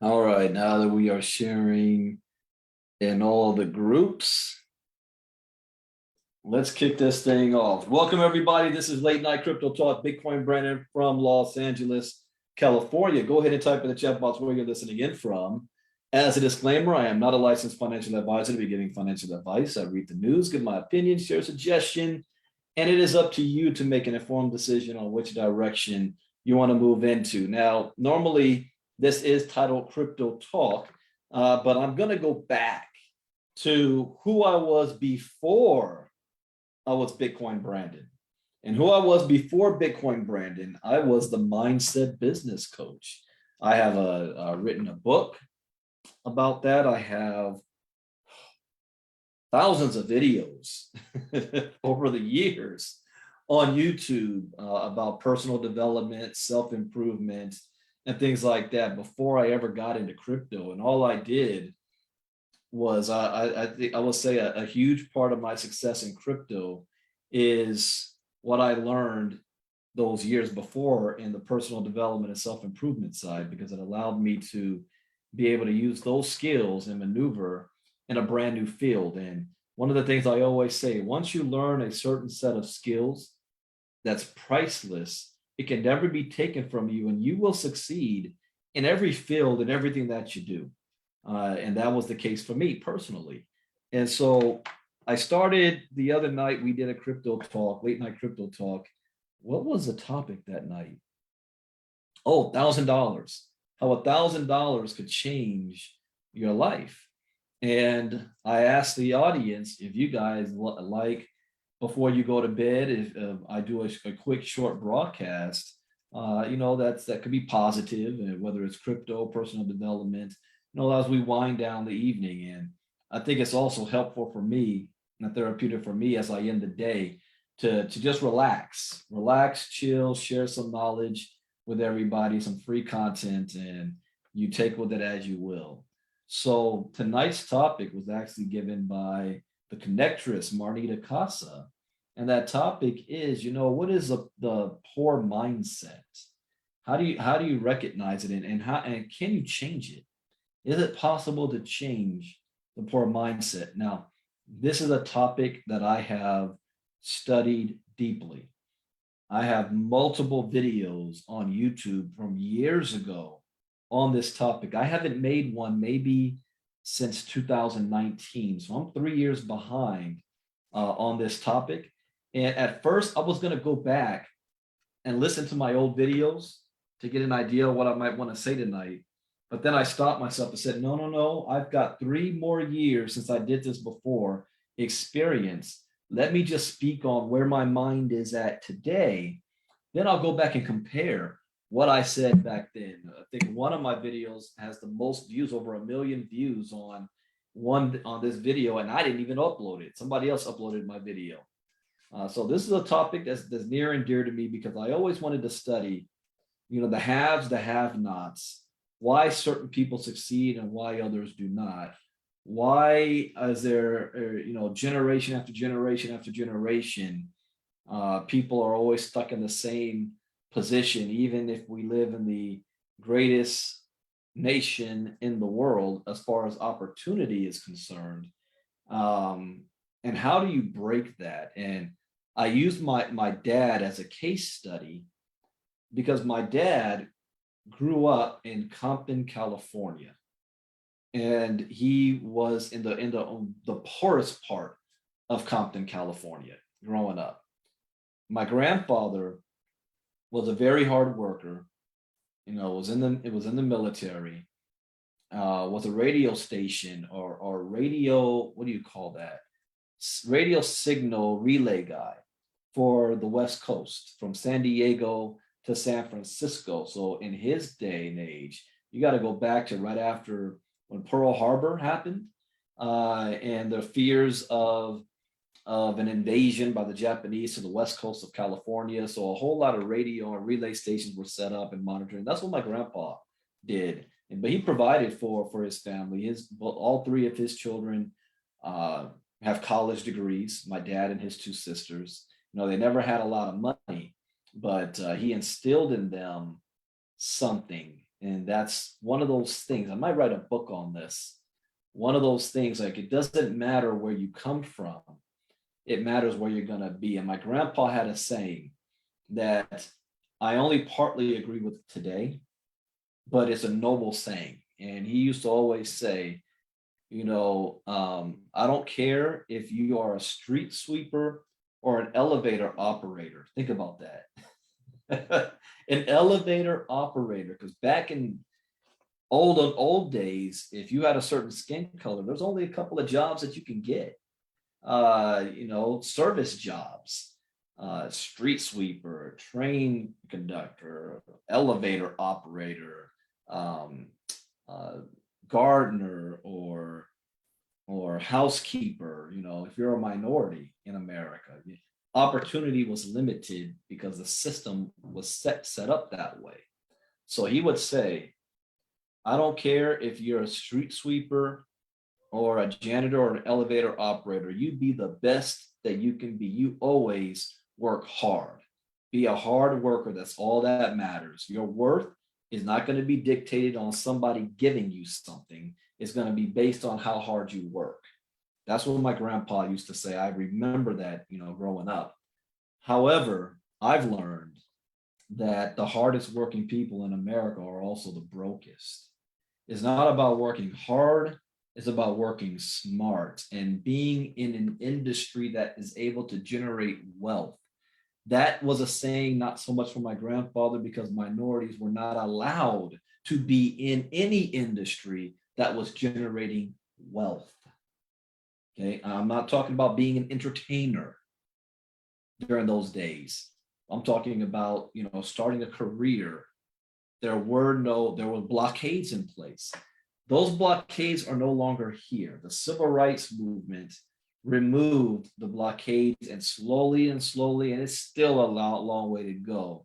All right, now that we are sharing in all the groups, let's kick this thing off. Welcome, everybody. This is Late Night Crypto Talk. Bitcoin Brandon from Los Angeles, California. Go ahead and type in the chat box where you're listening in from. As a disclaimer, I am not a licensed financial advisor to be giving financial advice. I read the news, give my opinion, share a suggestion, and it is up to you to make an informed decision on which direction you want to move into. Now, normally, this is titled Crypto Talk, but I'm going to go back to who I was before I was Bitcoin Brandon. And who I was before Bitcoin Brandon, I was the mindset business coach. I have written a book about that. I have thousands of videos over the years on YouTube about personal development, self-improvement, and things like that before I ever got into crypto. And all I did was I think I will say a huge part of my success in crypto is what I learned those years before in the personal development and self-improvement side, because it allowed me to be able to use those skills and maneuver in a brand new field. And one of the things I always say, once you learn a certain set of skills that's priceless, it can never be taken from you, and you will succeed in every field and everything that you do. And that was the case for me personally. And so I started the other night, we did a crypto talk, late night crypto talk. What was the topic that night? Oh, $1,000. How $1,000 could change your life. And I asked the audience if you guys like, before you go to bed, if I do a quick short broadcast, that could be positive, and whether it's crypto, personal development, as we wind down the evening. And I think it's also helpful for me and therapeutic for me as I end the day to just relax, chill, share some knowledge with everybody, some free content, and you take with it as you will. So tonight's topic was actually given by the connectress, Marnita Casa. And that topic is, what is the poor mindset? How do you recognize it, and can you change it? Is it possible to change the poor mindset? Now, this is a topic that I have studied deeply. I have multiple videos on YouTube from years ago on this topic. I haven't made one maybe since 2019. So I'm 3 years behind on this topic. And at first, I was going to go back and listen to my old videos to get an idea of what I might want to say tonight. But then I stopped myself and said, no. I've got 3 more years since I did this before, experience. Let me just speak on where my mind is at today. Then I'll go back and compare what I said back then. I think one of my videos has the most views, over 1 million views on this video, and I didn't even upload it. Somebody else uploaded my video. So this is a topic that's near and dear to me, because I always wanted to study, the haves, the have-nots, why certain people succeed and why others do not. Why is there, generation after generation after generation, people are always stuck in the same position, even if we live in the greatest nation in the world as far as opportunity is concerned. And how do you break that? And I used my dad as a case study, because my dad grew up in Compton, California, and he was in the poorest part of Compton, California, growing up. My grandfather was a very hard worker. Was in the military. Was a radio station or radio. What do you call that? Radio signal relay guy for the West Coast, from San Diego to San Francisco. So in his day and age, you got to go back to right after when Pearl Harbor happened, and the fears of an invasion by the Japanese to the West Coast of California. So a whole lot of radio and relay stations were set up and monitoring. That's what my grandpa did. But he provided for his family. All 3 of his children have college degrees. My dad and his 2 sisters. They never had a lot of money, but he instilled in them something And that's one of those things. I might write a book on this. One of those things, like it doesn't matter where you come from, it matters where you're going to be. And my grandpa had a saying that I only partly agree with today, but it's a noble saying. And he used to always say, I don't care if you are a street sweeper or an elevator operator. Think about that. An elevator operator, because back in old days, if you had a certain skin color, there's only a couple of jobs that you can get. Service jobs, street sweeper, train conductor, elevator operator, um, gardener, or housekeeper. If you're a minority in America, opportunity was limited because the system was set up that way. So he would say, I don't care if you're a street sweeper or a janitor or an elevator operator, you be the best that you can be. You always work hard. Be a hard worker. That's all that matters. Your worth is not going to be dictated on somebody giving you something. It's going to be based on how hard you work. That's what my grandpa used to say. I remember that, growing up. However, I've learned that the hardest working people in America are also the brokest. It's not about working hard. It's about working smart and being in an industry that is able to generate wealth. That was a saying not so much for my grandfather, because minorities were not allowed to be in any industry that was generating wealth. Okay, I'm not talking about being an entertainer during those days. I'm talking about, starting a career. There were blockades in place. Those blockades are no longer here. The civil rights movement removed the blockades, and slowly, and it's still a long way to go.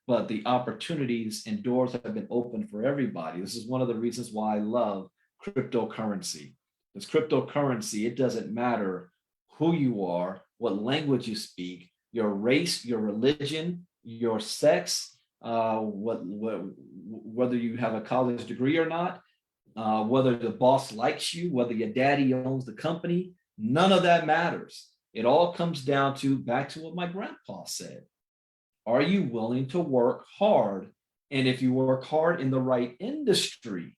But the opportunities and doors have been opened for everybody. This is one of the reasons why I love cryptocurrency. Because cryptocurrency, it doesn't matter who you are, what language you speak, your race, your religion, your sex, whether you have a college degree or not, whether the boss likes you, whether your daddy owns the company, none of that matters. It all comes down to back to what my grandpa said. Are you willing to work hard? And if you work hard in the right industry,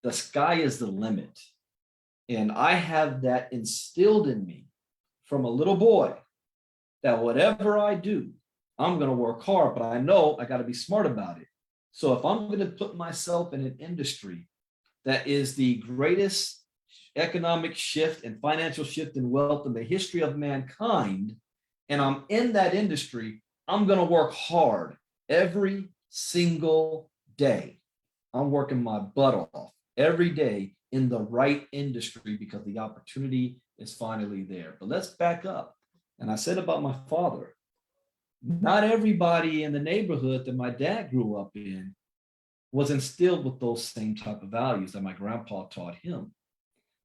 the sky is the limit. And I have that instilled in me from a little boy, that whatever I do, I'm going to work hard, but I know I got to be smart about it. So if I'm going to put myself in an industry that is the greatest economic shift and financial shift in wealth in the history of mankind, and I'm in that industry, I'm going to work hard every single day. I'm working my butt off every day in the right industry, because the opportunity is finally there. But let's back up. And I said about my father, not everybody in the neighborhood that my dad grew up in was instilled with those same type of values that my grandpa taught him.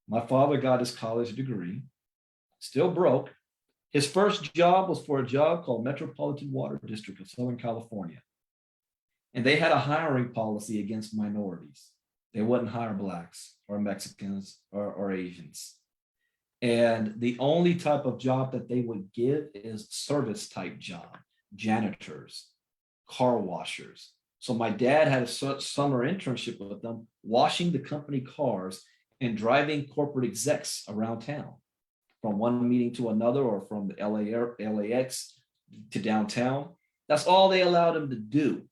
My father got his college degree, still broke. His first job was for a job called Metropolitan Water District of Southern California. And they had a hiring policy against minorities. They wouldn't hire blacks or Mexicans or Asians. And the only type of job that they would give is service type job, janitors, car washers. So my dad had a summer internship with them, washing the company cars and driving corporate execs around town from one meeting to another, or from the LAX to downtown. That's all they allowed him to do.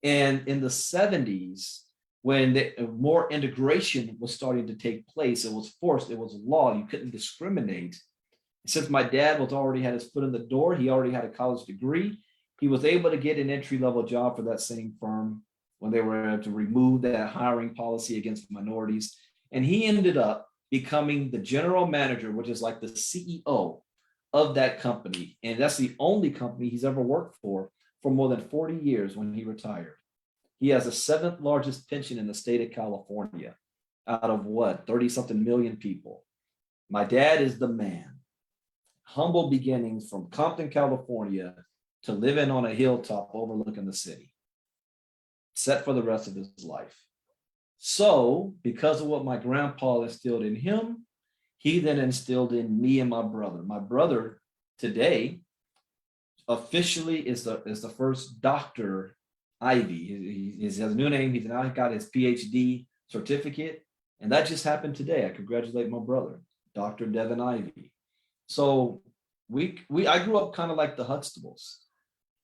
And in the 70s, when more integration was starting to take place, it was forced, it was law, you couldn't discriminate. Since my dad already had his foot in the door, he already had a college degree, he was able to get an entry-level job for that same firm when they were able to remove that hiring policy against minorities. And he ended up becoming the general manager, which is like the CEO of that company. And that's the only company he's ever worked for more than 40 years when he retired. He has the 7th largest pension in the state of California out of 30 something million people. My dad is the man. Humble beginnings from Compton, California, to living on a hilltop overlooking the city. set for the rest of his life. So, because of what my grandpa instilled in him, he then instilled in me and my brother. My brother today officially is the first Dr. Ivey. He has a new name. He's now got his PhD certificate, and that just happened today. I congratulate my brother, Dr. Devin Ivey. So I grew up kind of like the Huxtables.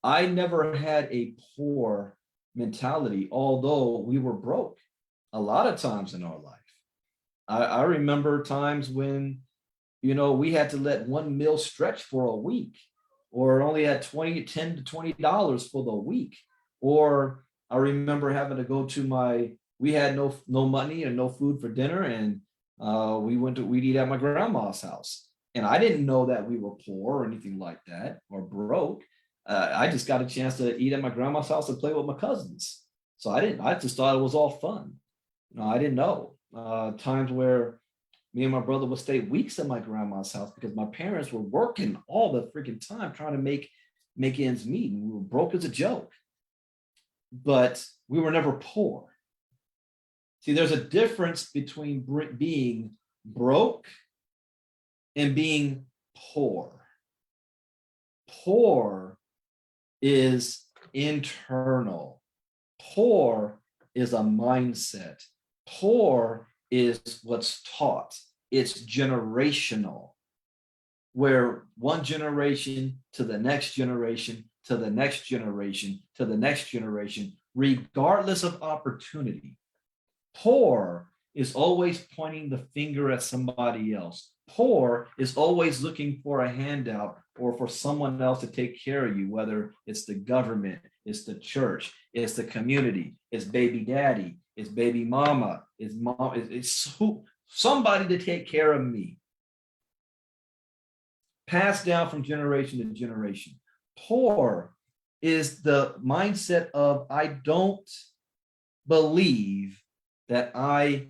I never had a poor mentality, although we were broke a lot of times in our life. I remember times when, we had to let one meal stretch for a week, or only had $10 to $20 for the week. Or I remember having to go to we had no money and no food for dinner, and we'd eat at my grandma's house. And I didn't know that we were poor or anything like that, or broke. I just got a chance to eat at my grandma's house and play with my cousins. So I just thought it was all fun. I didn't know. Times where me and my brother would stay weeks at my grandma's house because my parents were working all the freaking time trying to make ends meet, and we were broke as a joke. But we were never poor. See, there's a difference between being broke and being poor. Poor is internal. Poor is a mindset. Poor is what's taught. It's generational, where one generation to the next generation, to the next generation, to the next generation, regardless of opportunity. Poor is always pointing the finger at somebody else. Poor is always looking for a handout or for someone else to take care of you, whether it's the government, it's the church, it's the community, it's baby daddy, it's baby mama, it's mom, it's somebody to take care of me. Passed down from generation to generation. Poor is the mindset of, I don't believe that I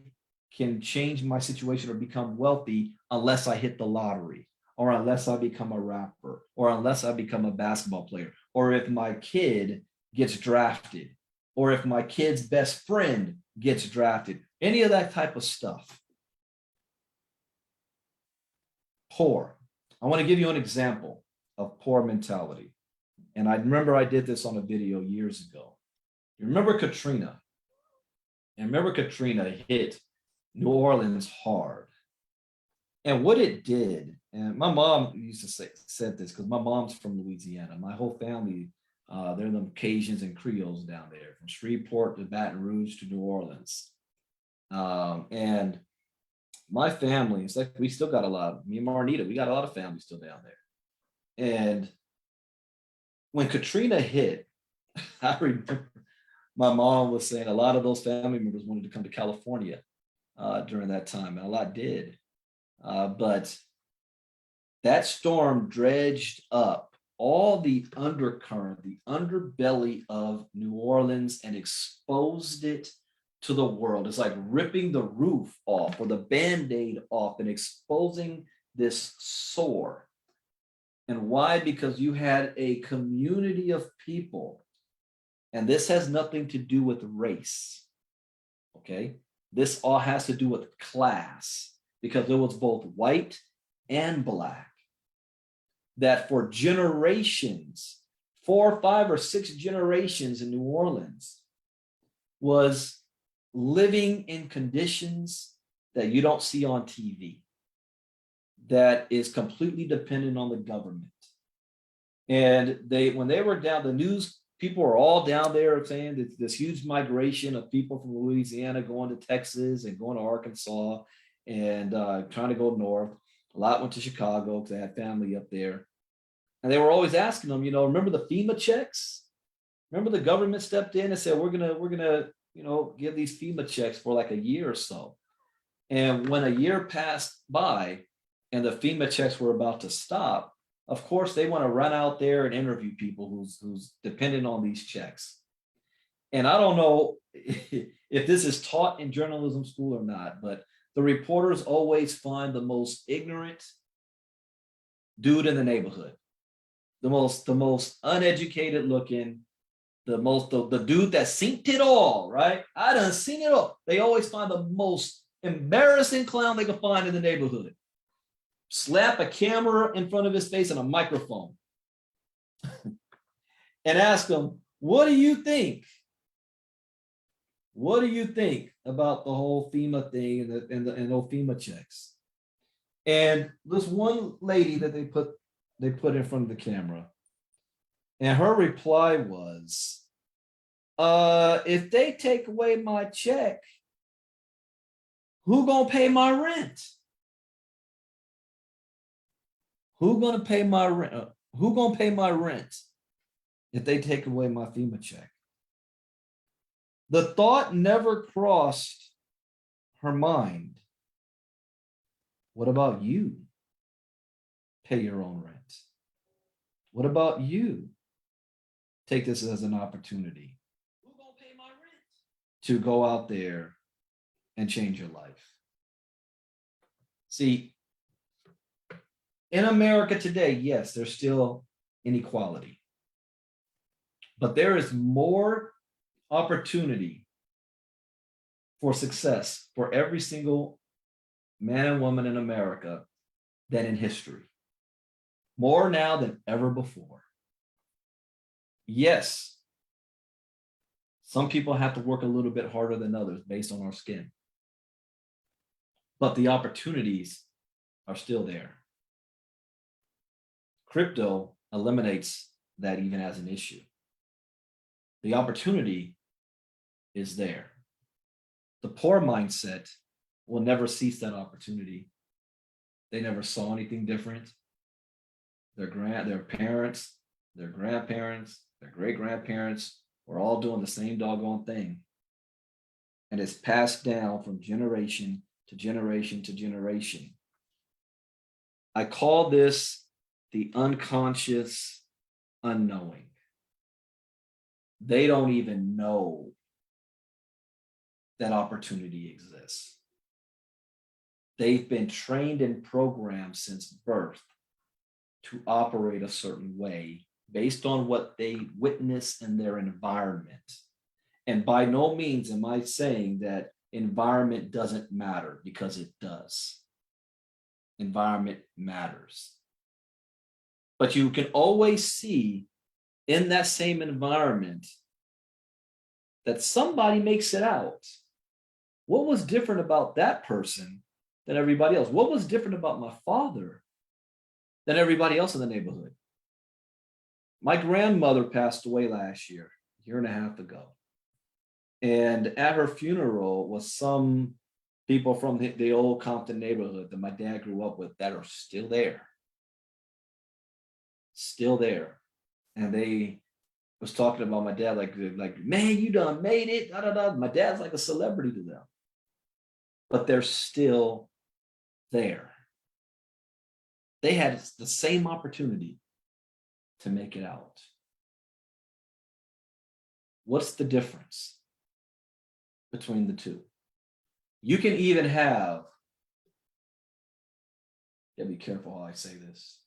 can change my situation or become wealthy unless I hit the lottery, or unless I become a rapper, or unless I become a basketball player, or if my kid gets drafted, or if my kid's best friend gets drafted, any of that type of stuff. Poor. I want to give you an example of poor mentality. And I remember I did this on a video years ago. You remember Katrina? And remember Katrina hit New Orleans hard. And what it did, and my mom used to said this because my mom's from Louisiana. My whole family, they're the Cajuns and Creoles down there, from Shreveport to Baton Rouge to New Orleans. And my family, it's like we still got a lot, me and Marnita, we got a lot of family still down there. And when Katrina hit, I remember my mom was saying a lot of those family members wanted to come to California during that time, and a lot did. But that storm dredged up all the undercurrent, the underbelly of New Orleans, and exposed it to the world. It's like ripping the roof off or the Band-Aid off and exposing this sore. And why? Because you had a community of people, and this has nothing to do with race, okay? This all has to do with class, because it was both white and black, that for generations, 4, 5, or 6 generations in New Orleans, was living in conditions that you don't see on TV, that is completely dependent on the government. And when they were down, the news people were all down there saying that this huge migration of people from Louisiana going to Texas and going to Arkansas and trying to go north. A lot went to Chicago because they had family up there. And they were always asking them, remember the FEMA checks? Remember the government stepped in and said, we're gonna give these FEMA checks for like a year or so. And when a year passed by and the FEMA checks were about to stop, of course, they want to run out there and interview people who's dependent on these checks. And I don't know if this is taught in journalism school or not, but the reporters always find the most ignorant dude in the neighborhood, the most uneducated looking, the dude that seen it all, right? I done seen it all. They always find the most embarrassing clown they can find in the neighborhood. Slap a camera in front of his face and a microphone and ask him, what do you think? What do you think about the whole FEMA thing and the FEMA checks? And this one lady that they put in front of the camera, and her reply was, if they take away my check, who gonna pay my rent? Who gonna pay my rent? Who gonna pay my rent if they take away my FEMA check? The thought never crossed her mind. What about you? Pay your own rent. What about you? Take this as an opportunity. Who's gonna pay my rent? To go out there and change your life. See, in America today, yes, there's still inequality, but there is more opportunity for success for every single man and woman in America than in history. More now than ever before. Yes, some people have to work a little bit harder than others based on our skin, but the opportunities are still there. Crypto eliminates that even as an issue. The opportunity is there. The poor mindset will never cease that opportunity. They never saw anything different. Their parents, their grandparents, their great-grandparents were all doing the same doggone thing. And it's passed down from generation to generation to generation. I call this the unconscious unknowing. They don't even know that opportunity exists. They've been trained and programmed since birth to operate a certain way based on what they witness in their environment. And by no means am I saying that environment doesn't matter, because it does. Environment matters. But you can always see in that same environment that somebody makes it out. What was different about that person than everybody else? What was different about my father than everybody else in the neighborhood? My grandmother passed away last year, a year and a half ago. And at her funeral was some people from the old Compton neighborhood that my dad grew up with that are still there. Still there. And they was talking about my dad like, man, you done made it. Da, da, da. My dad's like a celebrity to them. But they're still there. They had the same opportunity to make it out. What's the difference between the two? You can even have, gotta be careful how I say this.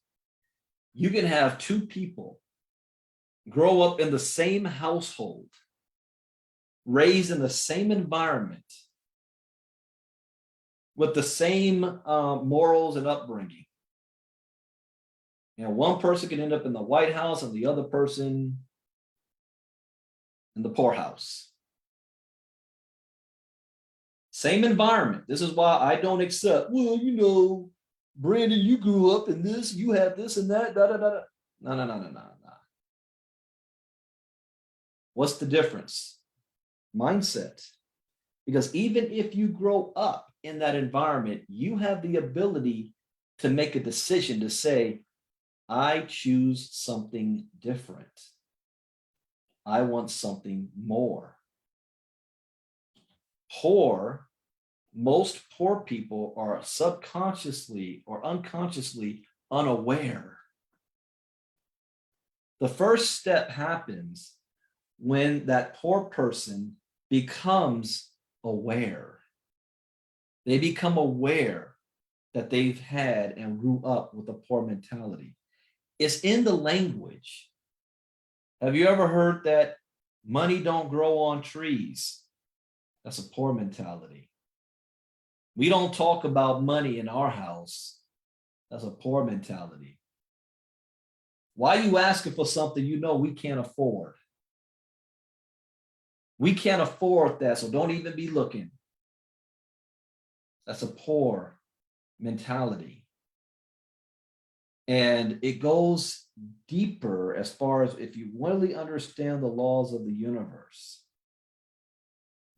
You can have two people grow up in the same household, raised in the same environment, with the same morals and upbringing. You know, one person can end up in the White House and the other person in the poorhouse. Same environment. This is why I don't accept, well, you know, Brandon, you grew up in this, you had this and that, da da da da. No. What's the difference? Mindset. Because even if you grow up in that environment, you have the ability to make a decision to say, I choose something different. I want something more. Most poor people are subconsciously or unconsciously unaware. The first step happens when that poor person becomes aware. They become aware that they've had and grew up with a poor mentality. It's in the language. Have you ever heard that Money don't grow on trees. That's a poor mentality. We don't talk about money in our house. That's a poor mentality. Why are you asking for something you know we can't afford? We can't afford that, so don't even be looking. That's a poor mentality. And it goes deeper as far as if you really understand the laws of the universe.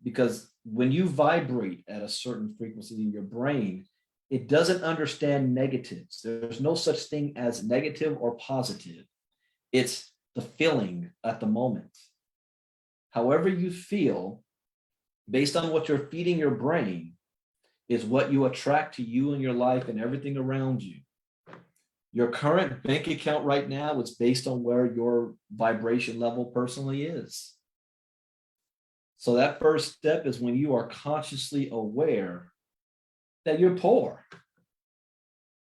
Because when you vibrate at a certain frequency in your brain, it doesn't understand negatives. There's no such thing as negative or positive. It's the feeling at the moment. However you feel, based on what you're feeding your brain, is what you attract to you and your life and everything around you. Your current bank account right now is based on where your vibration level personally is. So that first step is when you are consciously aware that you're poor.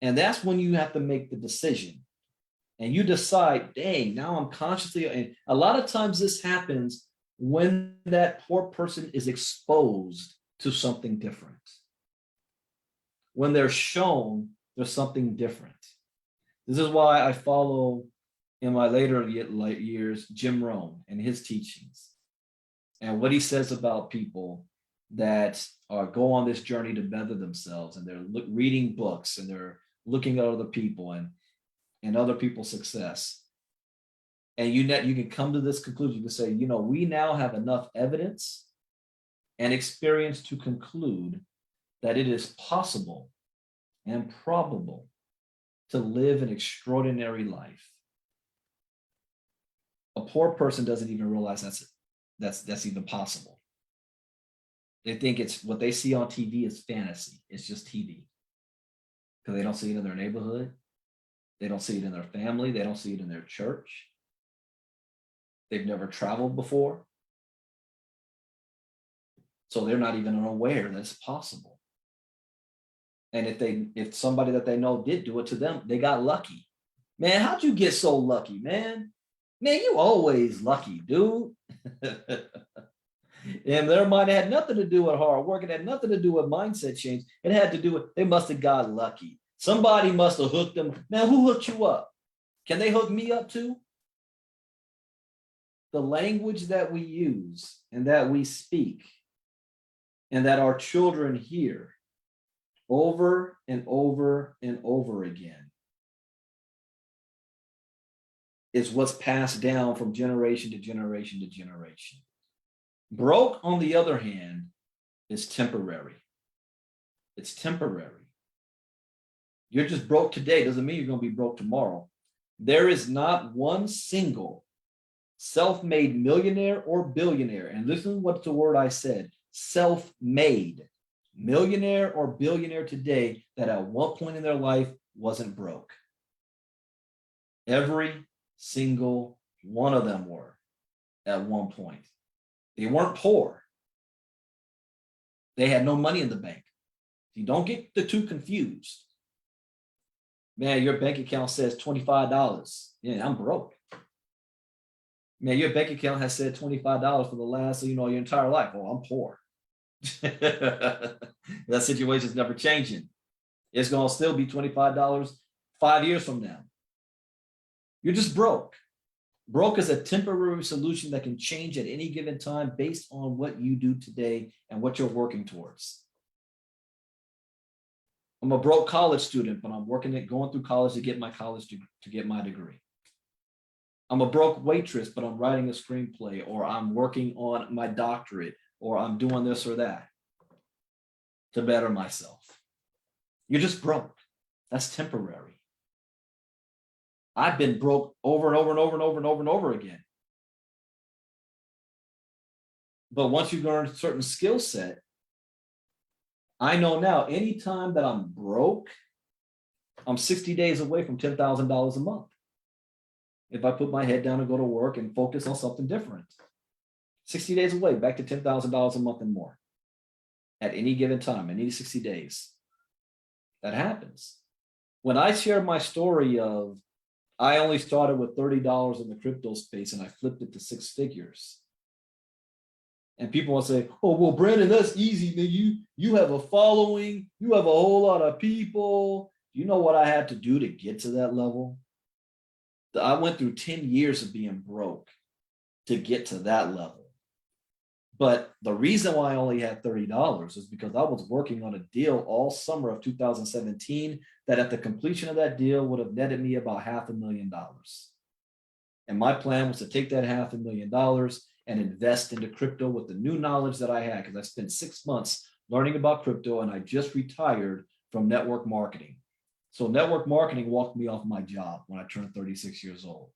And that's when you have to make the decision. And you decide, dang, now I'm consciously, and a lot of times this happens when that poor person is exposed to something different. When they're shown there's something different. This is why I follow in my later years Jim Rohn and his teachings and what he says about people that go on this journey to better themselves, and they're reading books and they're looking at other people and other people's success. And you can come to this conclusion. You can say, we now have enough evidence and experience to conclude that it is possible and probable to live an extraordinary life. A poor person doesn't even realize that's even possible. They think it's what they see on TV is fantasy. It's just TV. Because they don't see it in their neighborhood. They don't see it in their family. They don't see it in their church. They've never traveled before. So they're not even aware that it's possible. And if somebody that they know did do it to them, they got lucky. Man, how'd you get so lucky, man? Man, you always lucky, dude. And their mind had nothing to do with hard work. It had nothing to do with mindset change. It had to do with, they must have got lucky. Somebody must have hooked them. Man, who hooked you up? Can they hook me up too? The language that we use and that we speak and that our children hear over and over and over again is what's passed down from generation to generation to generation. Broke, on the other hand, is temporary. It's temporary. You're just broke today doesn't mean you're going to be broke tomorrow. There is not one single self-made millionaire or billionaire, and listen what the word I said, self-made millionaire or billionaire today that at one point in their life wasn't broke. Every single one of them were at one point. They weren't poor. They had no money in the bank. You don't get the two confused. Man, your bank account says $25. Yeah, I'm broke. Man, your bank account has said $25 for the last, your entire life. Oh, I'm poor. That situation is never changing. It's going to still be $25 5 years from now. You're just broke. Broke is a temporary solution that can change at any given time based on what you do today and what you're working towards. I'm a broke college student, but I'm going through college to get my to get my degree. I'm a broke waitress, but I'm writing a screenplay, or I'm working on my doctorate, or I'm doing this or that to better myself. You're just broke. That's temporary. I've been broke over and over and over and over and over and over again. But once you learn a certain skill set, I know now anytime that I'm broke, I'm 60 days away from $10,000 a month. If I put my head down and go to work and focus on something different, 60 days away, back to $10,000 a month and more at any given time, in any 60 days. That happens. When I share my story of I only started with $30 in the crypto space and I flipped it to six figures. And people will say, oh, well, Brandon, that's easy, man. You have a following, you have a whole lot of people. You know what I had to do to get to that level? I went through 10 years of being broke to get to that level. But the reason why I only had $30 is because I was working on a deal all summer of 2017 that at the completion of that deal would have netted me about $500,000. And my plan was to take that $500,000 and invest into crypto with the new knowledge that I had, because I spent 6 months learning about crypto and I just retired from network marketing. So network marketing walked me off my job when I turned 36 years old.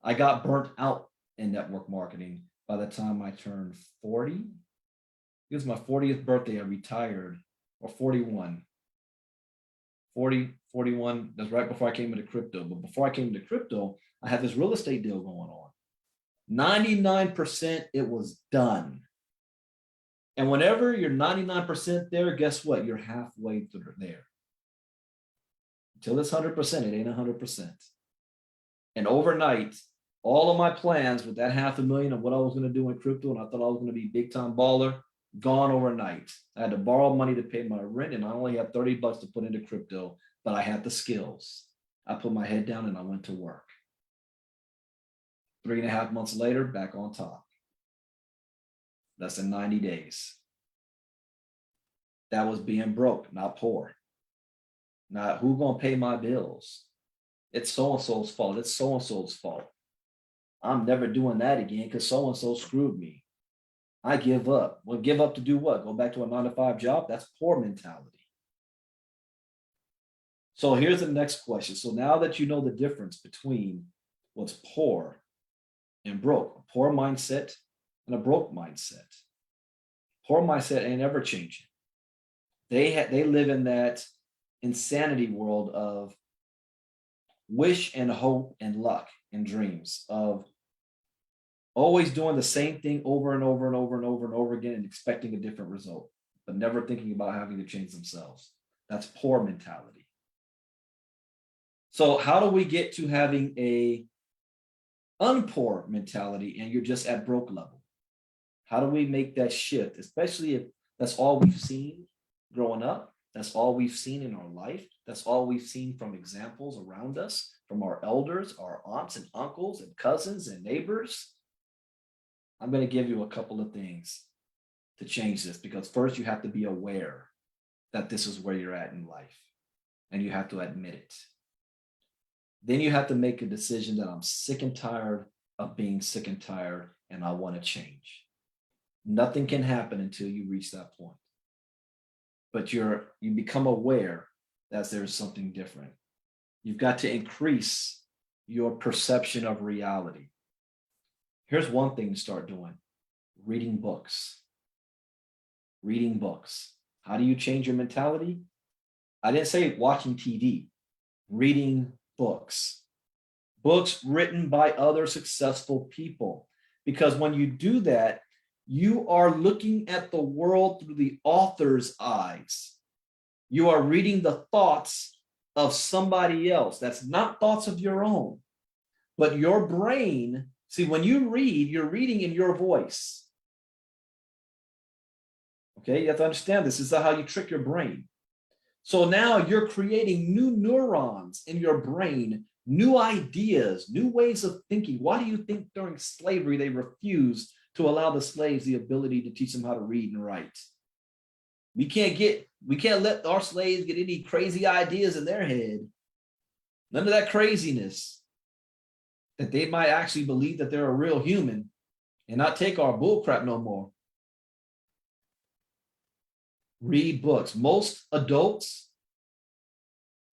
I got burnt out in network marketing by the time I turned 40. It was my 40th birthday. I retired, or 41. 41. That's right before I came into crypto. But before I came into crypto, I had this real estate deal going on. 99% it was done. And whenever you're 99% there, guess what? You're halfway through there. Until it's 100%, it ain't 100%. And overnight, all of my plans with that $500,000 of what I was going to do in crypto, and I thought I was going to be big time baller, gone overnight. I had to borrow money to pay my rent, and I only had $30 to put into crypto, but I had the skills. I put my head down and I went to work. 3.5 months later, back on top. Less than 90 days. That was being broke, not poor. Not who gonna pay my bills? It's so-and-so's fault. It's so-and-so's fault. I'm never doing that again because so-and-so screwed me. I give up. Well, give up to do what? Go back to a 9-to-5 job? That's poor mentality. So here's the next question. So now that you know the difference between what's poor and broke, a poor mindset and a broke mindset. Poor mindset ain't ever changing. They live in that insanity world of wish and hope and luck and dreams, of always doing the same thing over and over and over and over and over again and expecting a different result, but never thinking about having to change themselves. That's poor mentality. So how do we get to having a unpoor mentality and you're just at broke level? How do we make that shift, especially if that's all we've seen growing up? That's all we've seen in our life. That's all we've seen from examples around us, from our elders, our aunts and uncles and cousins and neighbors. I'm going to give you a couple of things to change this, because first you have to be aware that this is where you're at in life and you have to admit it. Then you have to make a decision that I'm sick and tired of being sick and tired and I want to change. Nothing can happen until you reach that point. But you become aware that there's something different. You've got to increase your perception of reality. Here's one thing to start doing: reading books. Reading books. How do you change your mentality? I didn't say watching TV. Reading books. Books written by other successful people. Because when you do that, you are looking at the world through the author's eyes. You are reading the thoughts of somebody else. That's not thoughts of your own. But your brain, see, when you read, you're reading in your voice. Okay, you have to understand this. This is how you trick your brain. So now you're creating new neurons in your brain, new ideas, new ways of thinking. Why do you think during slavery they refused to allow the slaves the ability to teach them how to read and write? We can't let our slaves get any crazy ideas in their head. None of that craziness, that they might actually believe that they're a real human and not take our bullcrap no more. Read books. Most adults,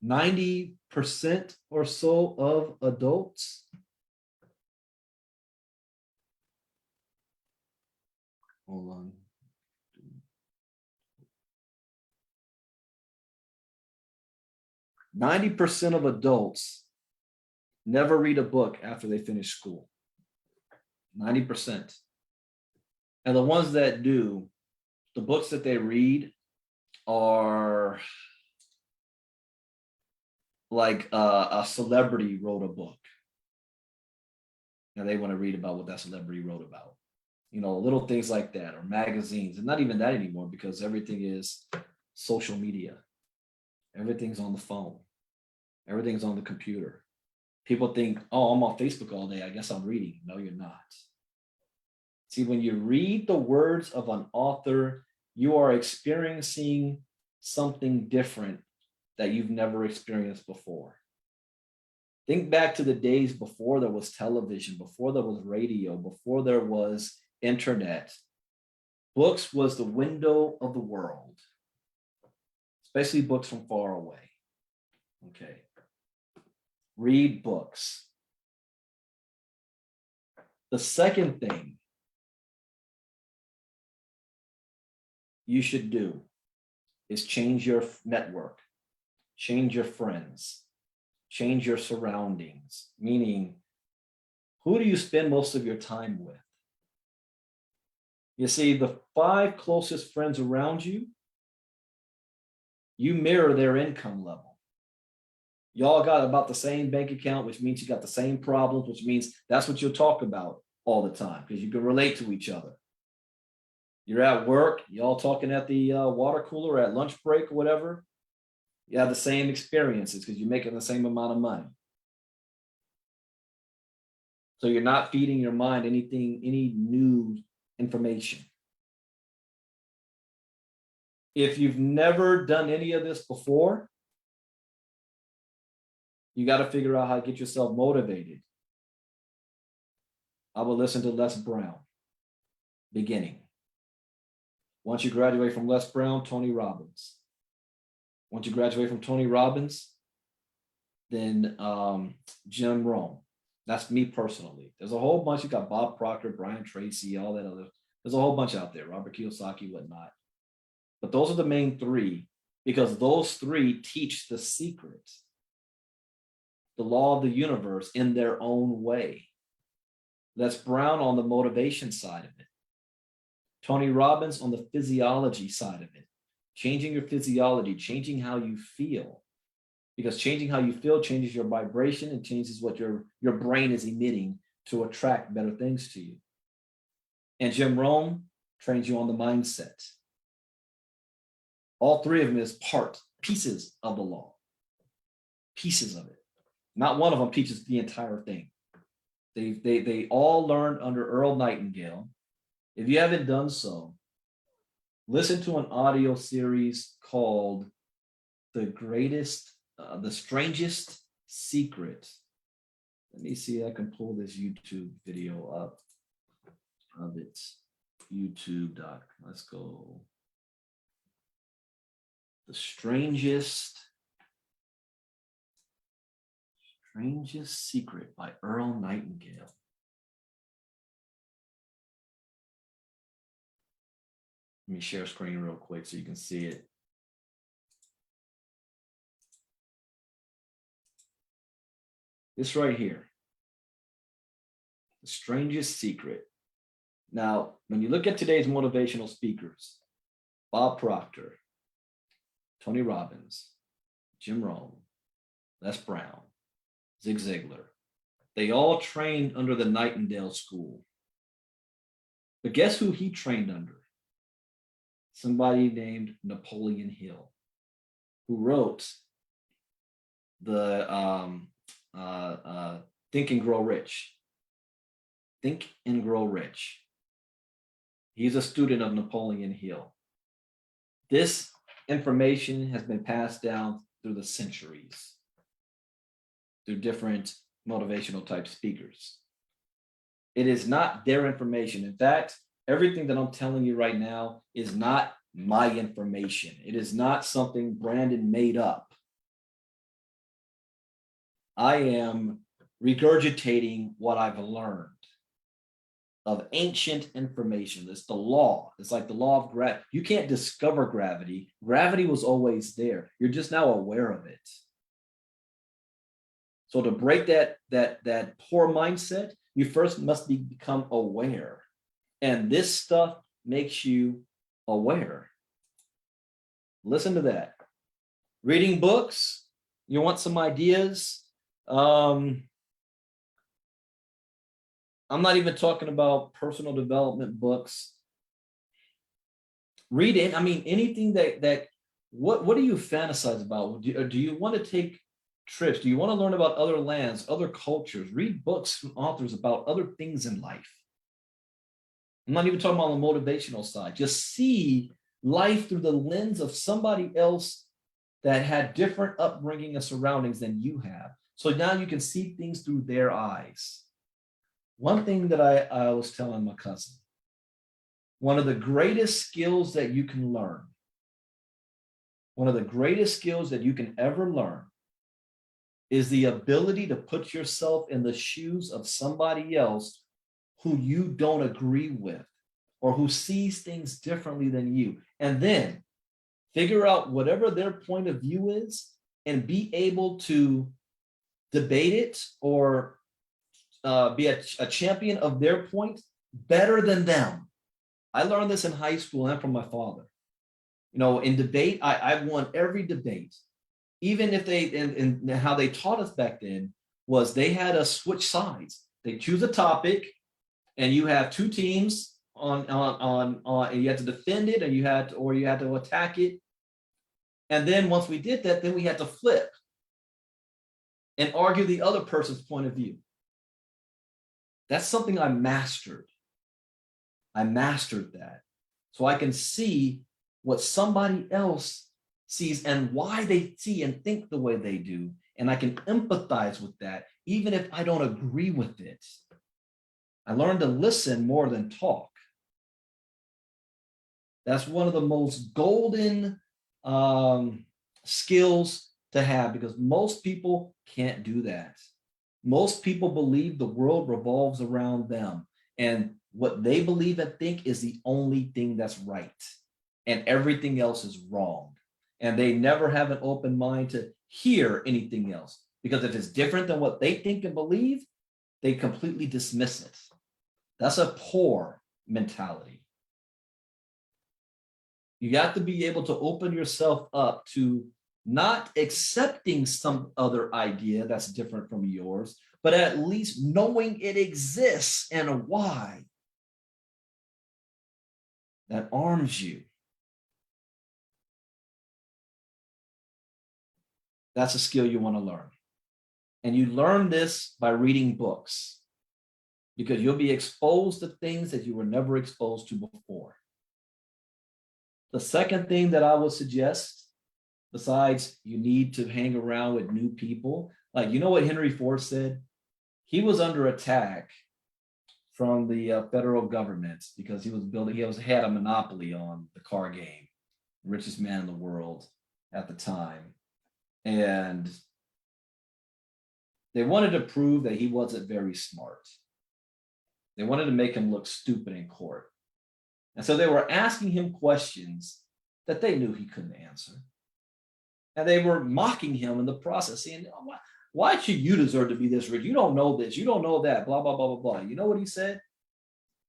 90% or so of adults, hold on. 90% of adults never read a book after they finish school. 90%. And the ones that do, the books that they read are like a celebrity wrote a book. Now they want to read about what that celebrity wrote about. little things like that, or magazines, and not even that anymore because everything is social media. Everything's on the phone. Everything's on the computer. People think, oh, I'm on Facebook all day. I guess I'm reading. No, you're not. See, when you read the words of an author, you are experiencing something different that you've never experienced before. Think back to the days before there was television, before there was radio, before there was internet. Books was the window of the world, especially books from far away. Okay. Read books. The second thing you should do is change your network, change your friends, change your surroundings, meaning who do you spend most of your time with? You see, the 5 closest friends around you, you mirror their income level. Y'all got about the same bank account, which means you got the same problems, which means that's what you'll talk about all the time because you can relate to each other. You're at work, y'all talking at the water cooler at lunch break or whatever. You have the same experiences because you're making the same amount of money. So you're not feeding your mind any new information. If you've never done any of this before, you got to figure out how to get yourself motivated. I will listen to Les Brown, beginning. Once you graduate from Les Brown, Tony Robbins. Once you graduate from Tony Robbins, then Jim Rohn. That's me personally. There's a whole bunch. You got Bob Proctor, Brian Tracy, all that other. There's a whole bunch out there, Robert Kiyosaki, whatnot. But those are the main 3 because those 3 teach the secret, the law of the universe in their own way. Les Brown on the motivation side of it. Tony Robbins on the physiology side of it. Changing your physiology, changing how you feel. Because changing how you feel changes your vibration and changes what your brain is emitting to attract better things to you. And Jim Rohn trains you on the mindset. All 3 of them is pieces of the law. Pieces of it. Not one of them teaches the entire thing. They all learned under Earl Nightingale. If you haven't done so, listen to an audio series called The Strangest Secret. Let me see if I can pull this YouTube video up of it. YouTube.com. Let's go. The Strangest Secret by Earl Nightingale. Let me share screen real quick so you can see it. This right here. The Strangest Secret. Now, when you look at today's motivational speakers, Bob Proctor, Tony Robbins, Jim Rohn, Les Brown, Zig Ziglar, they all trained under the Nightingale School. But guess who he trained under? Somebody named Napoleon Hill, who wrote the Think and Grow Rich. Think and Grow Rich. He's a student of Napoleon Hill. This information has been passed down through the centuries, through different motivational type speakers. It is not their information. In fact, everything that I'm telling you right now is not my information. It is not something Brandon made up. I am regurgitating what I've learned of ancient information. It's the law. It's like the law of gravity. You can't discover gravity. Gravity was always there. You're just now aware of it. So to break that poor mindset, you first must become aware. And this stuff makes you aware. Listen to that. Reading books, you want some ideas? I'm not even talking about personal development books. Read it. I mean, anything that what do you fantasize about? Do you want to take trips? Do you want to learn about other lands, other cultures? Read books from authors about other things in life. I'm not even talking about the motivational side. Just see life through the lens of somebody else that had different upbringing and surroundings than you have. So now you can see things through their eyes. One thing that I was telling my cousin, one of the greatest skills that you can learn, one of the greatest skills that you can ever learn is the ability to put yourself in the shoes of somebody else who you don't agree with or who sees things differently than you. And then figure out whatever their point of view is and be able to debate it or be a champion of their point better than them. I learned this in high school and from my father. You know, in debate, I won every debate. Even if they, and how they taught us back then was they had us switch sides. They choose a topic and you have two teams on, and you had to defend it and you had to attack it. And then once we did that, then we had to flip and argue the other person's point of view. That's something I mastered. I mastered that. So I can see what somebody else sees and why they see and think the way they do. And I can empathize with that, even if I don't agree with it. I learned to listen more than talk. That's one of the most golden skills to have because most people can't do that. Most people believe the world revolves around them and what they believe and think is the only thing that's right and everything else is wrong. And they never have an open mind to hear anything else because if it's different than what they think and believe, they completely dismiss it. That's a poor mentality. You got to be able to open yourself up to not accepting some other idea that's different from yours, but at least knowing it exists and why. That arms you. That's a skill you want to learn. And you learn this by reading books because you'll be exposed to things that you were never exposed to before. The second thing that I would suggest, besides you need to hang around with new people, like, you know what Henry Ford said? He was under attack from the federal government because he had a monopoly on the car game, richest man in the world at the time. And they wanted to prove that he wasn't very smart. They wanted to make him look stupid in court. And so they were asking him questions that they knew he couldn't answer. And they were mocking him in the process, saying, why should you deserve to be this rich? You don't know this, you don't know that, blah, blah, blah, blah, blah. You know what he said?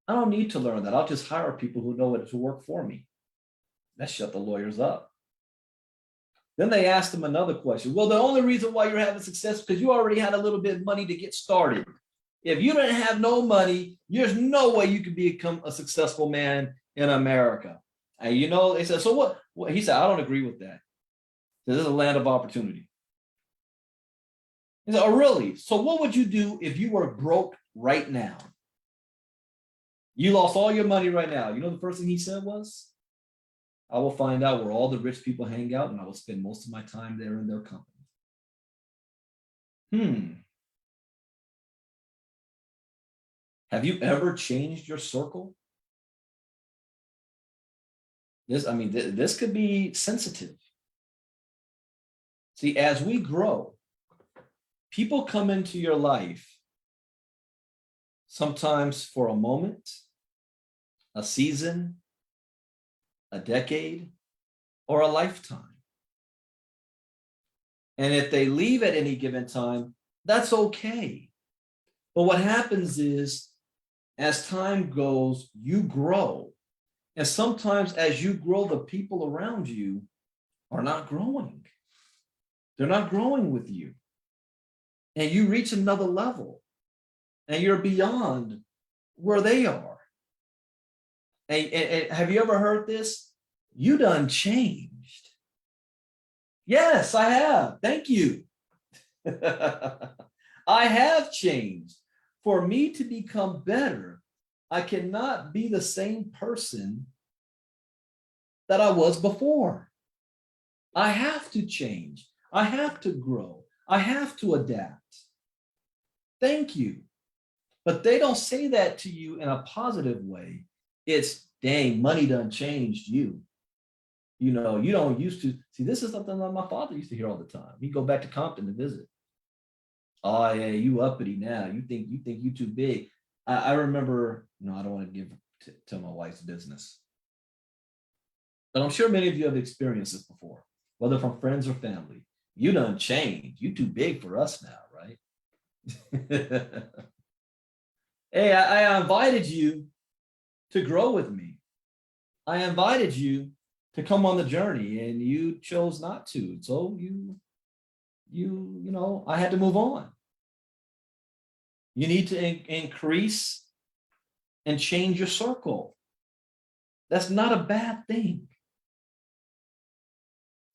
I don't need to learn that. I'll just hire people who know it to work for me. That shut the lawyers up. Then they asked him another question. Well, the only reason why you're having success is because you already had a little bit of money to get started. If you didn't have no money, there's no way you could become a successful man in America. And you know, they said, so what? He said, I don't agree with that. This is a land of opportunity. He said, oh, really? So what would you do if you were broke right now? You lost all your money right now. You know the first thing he said was, I will find out where all the rich people hang out and I will spend most of my time there in their company. Have you ever changed your circle? This could be sensitive. See, as we grow, people come into your life sometimes for a moment, a season, a decade, or a lifetime. And if they leave at any given time, that's okay. But what happens is, as time goes, you grow. And sometimes as you grow, the people around you are not growing. They're not growing with you. And you reach another level. And you're beyond where they are. And have you ever heard this? You done changed. Yes, I have. Thank you. I have changed. For me to become better, I cannot be the same person that I was before. I have to change. I have to grow. I have to adapt. Thank you. But they don't say that to you in a positive way. It's, dang, money done changed you. You know, you don't used to see. This is something that my father used to hear all the time. He'd go back to Compton to visit. Oh yeah, you uppity now. You think you too big. I remember. No, I don't want to give tell my wife's business, but I'm sure many of you have experienced this before, whether from friends or family. You done changed. You too big for us now, right? Hey, I invited you to grow with me. I invited you to come on the journey, and you chose not to. So you know, I had to move on. You need to increase and change your circle. That's not a bad thing.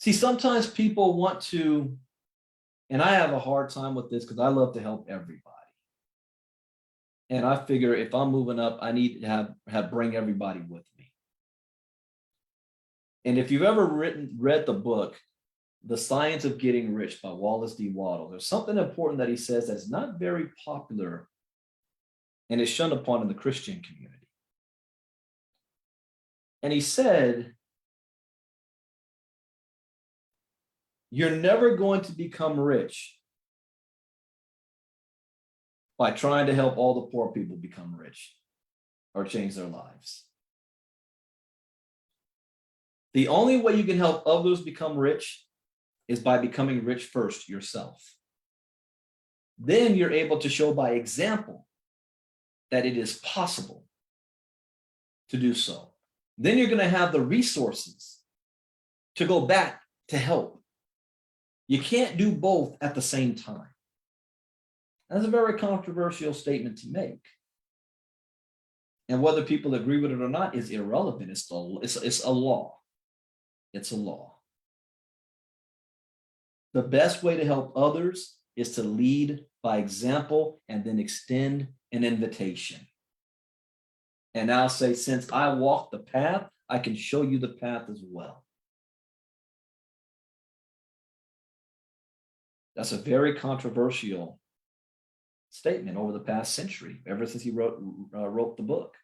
See, sometimes people want to, and I have a hard time with this because I love to help everybody. And I figure if I'm moving up, I need to have bring everybody with me. And if you've ever read the book, The Science of Getting Rich by Wallace D. Waddell, there's something important that he says that's not very popular and is shunned upon in the Christian community. And he said, you're never going to become rich by trying to help all the poor people become rich or change their lives. The only way you can help others become rich is by becoming rich first yourself. Then you're able to show by example that it is possible to do so. Then you're going to have the resources to go back to help. You can't do both at the same time. That's a very controversial statement to make. And whether people agree with it or not is irrelevant. It's a law. It's a law. The best way to help others is to lead by example and then extend an invitation. And I'll say, since I walk the path, I can show you the path as well. That's a very controversial statement over the past century, ever since he wrote the book.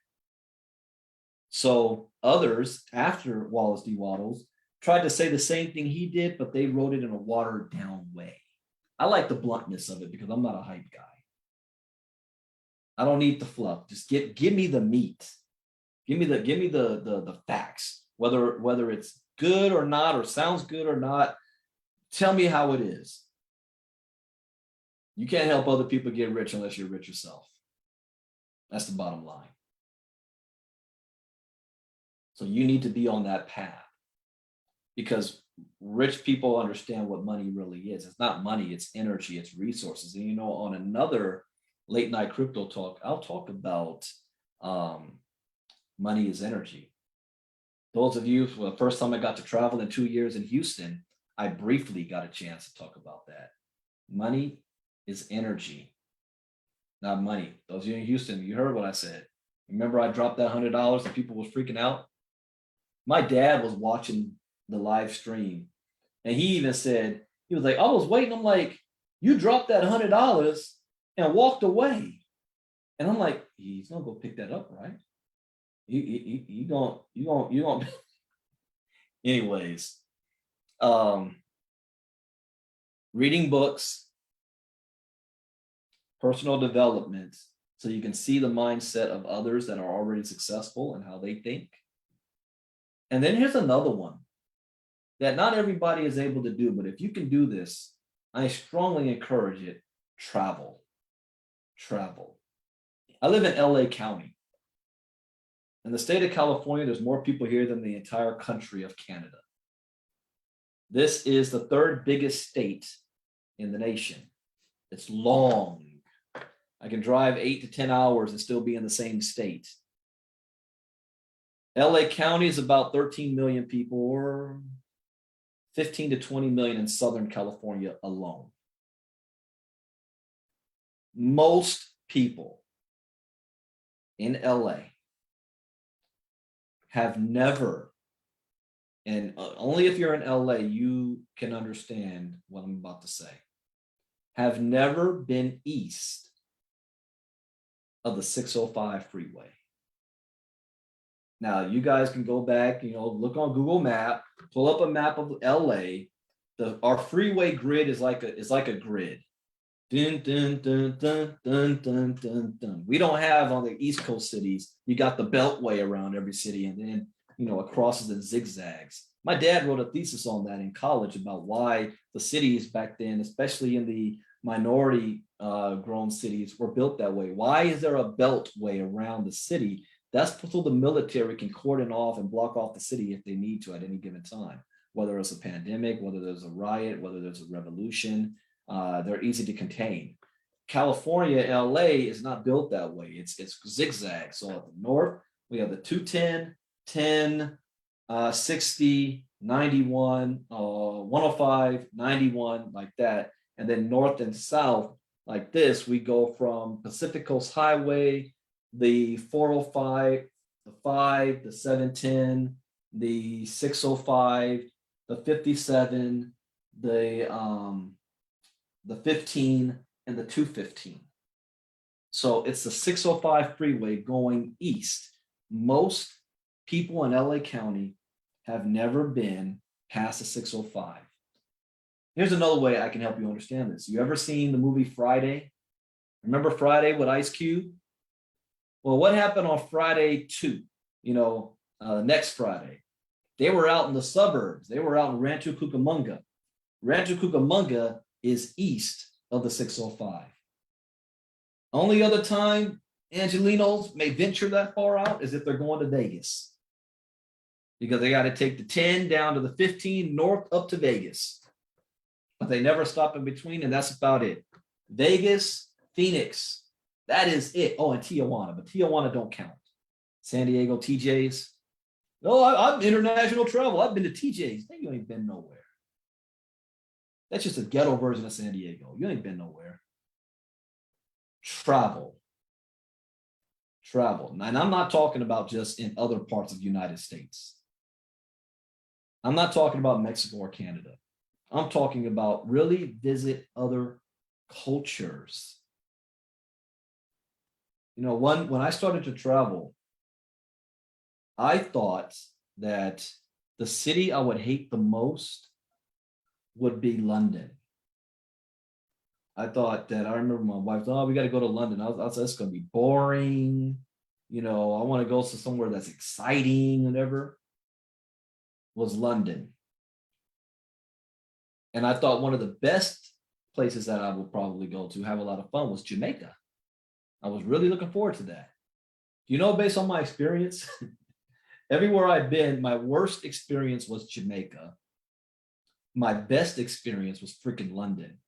So others after Wallace D. Waddell tried to say the same thing he did, but they wrote it in a watered down way. I like the bluntness of it because I'm not a hype guy. I don't need the fluff. Just give me the meat. Give me the facts. Whether it's good or not, or sounds good or not, tell me how it is. You can't help other people get rich unless you're rich yourself. That's the bottom line. So you need to be on that path, because rich people understand what money really is. It's not money, it's energy, it's resources. And you know, on another late night crypto talk, I'll talk about money is energy. Those of you, for the first time I got to travel in 2 years in Houston, I briefly got a chance to talk about that. Money is energy, not money. Those of you in Houston, you heard what I said. Remember I dropped that $100 and people was freaking out? My dad was watching the live stream, and he even said, he was like, I was waiting. I'm like, you dropped that $100 and walked away. And I'm like, he's gonna go pick that up, right? You gonna anyways. Reading books, personal development, so you can see the mindset of others that are already successful and how they think. And then here's another one that not everybody is able to do, but if you can do this, I strongly encourage it. Travel. I live in LA County. In the state of California, there's more people here than the entire country of Canada. This is the third biggest state in the nation. It's long. I can drive 8 to 10 hours and still be in the same state. LA County is about 13 million people, or 15 to 20 million in Southern California alone. Most people in LA have never, and only if you're in LA, you can understand what I'm about to say, have never been east of the 605 freeway. Now, you guys can go back, look on Google Map, pull up a map of LA. Our freeway grid is like a grid. Dun, dun, dun, dun, dun, dun, dun, dun. We don't have on the East Coast cities, you got the beltway around every city, and then it crosses in zigzags. My dad wrote a thesis on that in college about why the cities back then, especially in the minority grown cities, were built that way. Why is there a beltway around the city? That's so the military can cordon off and block off the city if they need to at any given time, whether it's a pandemic, whether there's a riot, whether there's a revolution. They're easy to contain. California, LA is not built that way. It's zigzag. So at the north, we have the 210, 10, 60, 91, 105, 91, like that. And then north and south, like this, we go from Pacific Coast Highway, the 405, the 5, the 710, the 605, the 57, the 15, and the 215. So it's the 605 freeway going east. Most people in LA County have never been past the 605. Here's another way I can help you understand this. You ever seen the movie Friday? Remember Friday with Ice Cube? Well, what happened on Friday 2? Next Friday. They were out in the suburbs. They were out in Rancho Cucamonga. Rancho Cucamonga is east of the 605. Only other time Angelinos may venture that far out is if they're going to Vegas, because they got to take the 10 down to the 15 north up to Vegas, but they never stop in between, and that's about it. Vegas, Phoenix, that is it. Oh, and Tijuana, but Tijuana don't count. San Diego, TJ's. No, I'm international travel. I've been to TJ's. You ain't been nowhere. That's just a ghetto version of San Diego. You ain't been nowhere. Travel. And I'm not talking about just in other parts of the United States. I'm not talking about Mexico or Canada. I'm talking about really visit other cultures. When I started to travel, I thought that the city I would hate the most would be London. I remember my wife, we got to go to London. I was it's going to be boring. I want to go to somewhere that's exciting, whatever. Was London. And I thought one of the best places that I would probably go to have a lot of fun was Jamaica. I was really looking forward to that. Based on my experience, everywhere I've been, my worst experience was Jamaica. My best experience was freaking London.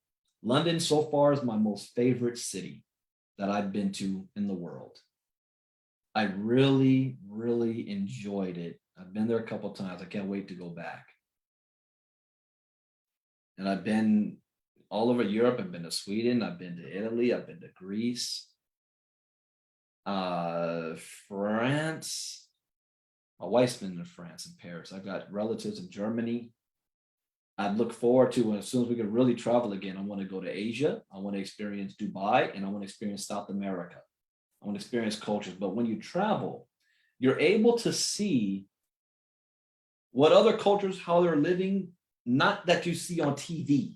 London so far is my most favorite city that I've been to in the world. I really, really enjoyed it. I've been there a couple of times. I can't wait to go back. And I've been all over Europe. I've been to Sweden. I've been to Italy. I've been to Greece. France. My wife's been to France and Paris. I've got relatives in Germany. I look forward to, as soon as we can really travel again, I want to go to Asia. I want to experience Dubai, and I want to experience South America. I want to experience cultures. But when you travel, you're able to see what other cultures, how they're living, not that you see on TV.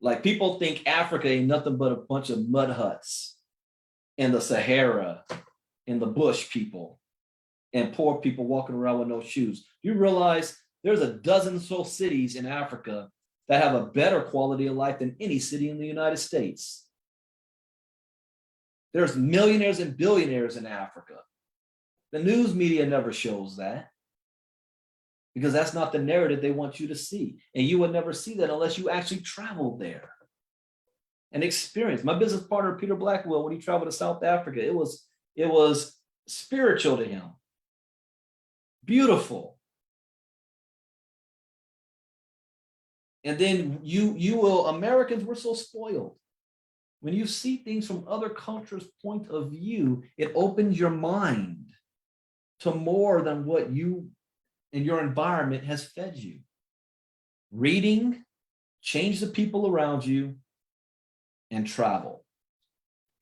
Like, people think Africa ain't nothing but a bunch of mud huts in the Sahara, in the bush people, and poor people walking around with no shoes. You realize there's a dozen so cities in Africa that have a better quality of life than any city in the United States. There's millionaires and billionaires in Africa. The news media never shows that, because that's not the narrative they want you to see. And you would never see that unless you actually traveled there. and experience. My business partner, Peter Blackwell, when he traveled to South Africa, it was spiritual to him. Beautiful. And then you will, Americans, we're so spoiled. When you see things from other cultures' point of view, it opens your mind to more than what you and your environment has fed you. Reading, change the people around you, and travel.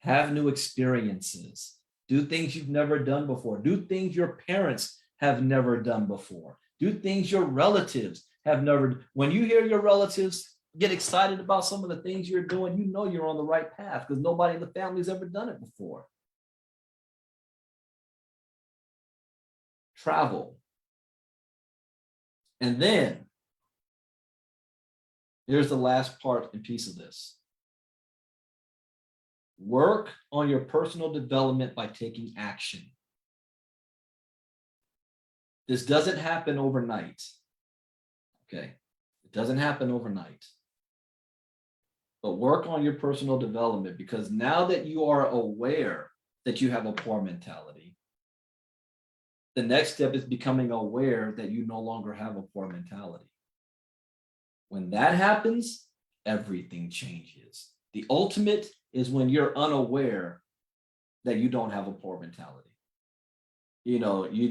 Have new experiences. Do things you've never done before. Do things your parents have never done before. Do things your relatives have never. When you hear your relatives get excited about some of the things you're doing, you know you're on the right path because nobody in the family's ever done it before. Travel. And then here's the last part and piece of this. Work on your personal development by taking action. This doesn't happen overnight. Okay, it doesn't happen overnight. But work on your personal development, because now that you are aware that you have a poor mentality, the next step is becoming aware that you no longer have a poor mentality. When that happens, everything changes. The ultimate is when you're unaware that you don't have a poor mentality. You know, you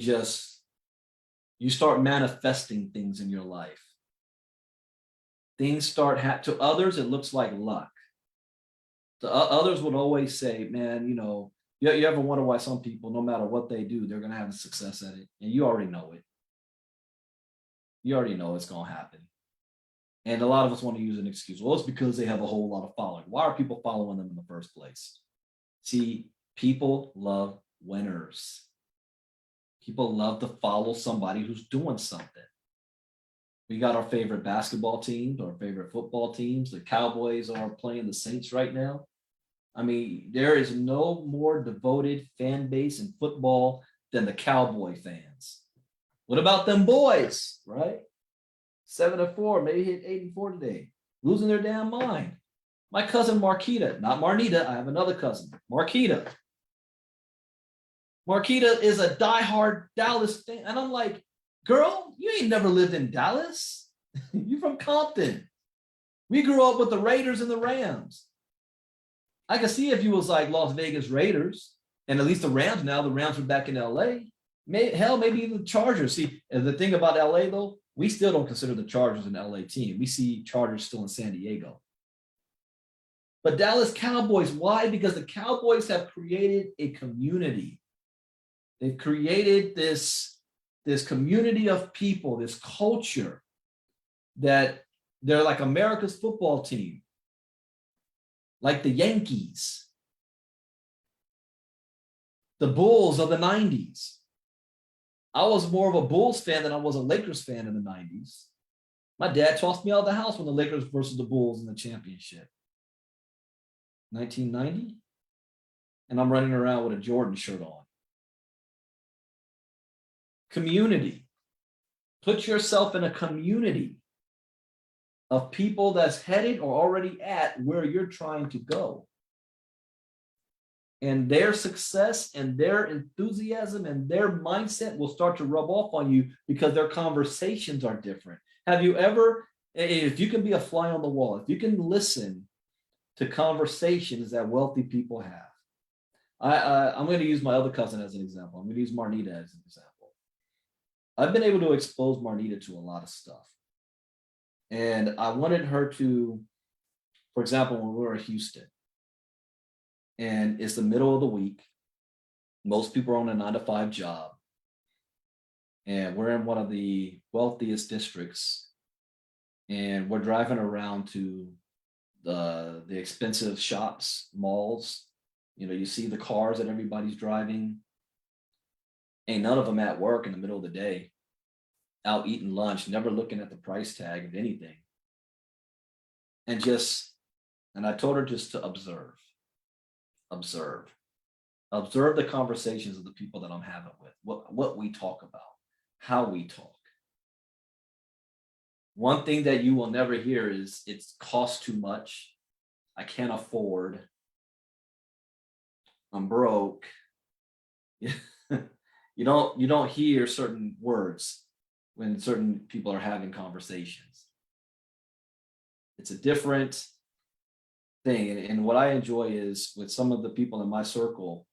start manifesting things in your life. Things start to others, it looks like luck. To others would always say, man, you ever wonder why some people, no matter what they do, they're going to have a success at it. And you already know it. You already know it's going to happen. And a lot of us want to use an excuse. Well, it's because they have a whole lot of following. Why are people following them in the first place? See, people love winners. People love to follow somebody who's doing something. We got our favorite basketball teams, our favorite football teams. The Cowboys are playing the Saints right now. I mean, there is no more devoted fan base in football than the Cowboy fans. What about them boys, right? 7-4, maybe hit 8-4 today, losing their damn mind. My cousin Marquita, not Marnita, I have another cousin, Marquita. Marquita is a diehard Dallas fan. And I'm like, girl, you ain't never lived in Dallas. You from Compton. We grew up with the Raiders and the Rams. I can see if you was like Las Vegas Raiders, and at least the Rams now, the Rams are back in LA. Maybe even the Chargers. See, the thing about LA though, we still don't consider the Chargers an LA team. We see Chargers still in San Diego. But Dallas Cowboys, why? Because the Cowboys have created a community. They've created this community of people, this culture that they're like America's football team, like the Yankees, the Bulls of the 90s. I was more of a Bulls fan than I was a Lakers fan in the 90s. My dad tossed me out of the house when the Lakers versus the Bulls in the championship. 1990. And I'm running around with a Jordan shirt on. Community. Put yourself in a community of people that's headed or already at where you're trying to go. And their success and their enthusiasm and their mindset will start to rub off on you because their conversations are different. Have you ever, if you can be a fly on the wall, if you can listen to conversations that wealthy people have. I'm going to use my other cousin as an example. I'm going to use Marnita as an example. I've been able to expose Marnita to a lot of stuff. And I wanted her to, for example, when we were in Houston, and it's the middle of the week, most people are on a 9-to-5 job, and we're in one of the wealthiest districts, and we're driving around to the expensive shops, malls. You see the cars that everybody's driving. Ain't none of them at work in the middle of the day, out eating lunch, never looking at the price tag of anything. And I told her just to observe the conversations of the people that I'm having with, what we talk about, how we talk. One thing that you will never hear is it costs too much. I can't afford, I'm broke. You don't hear certain words when certain people are having conversations. It's a different thing. And what I enjoy is with some of the people in my circle,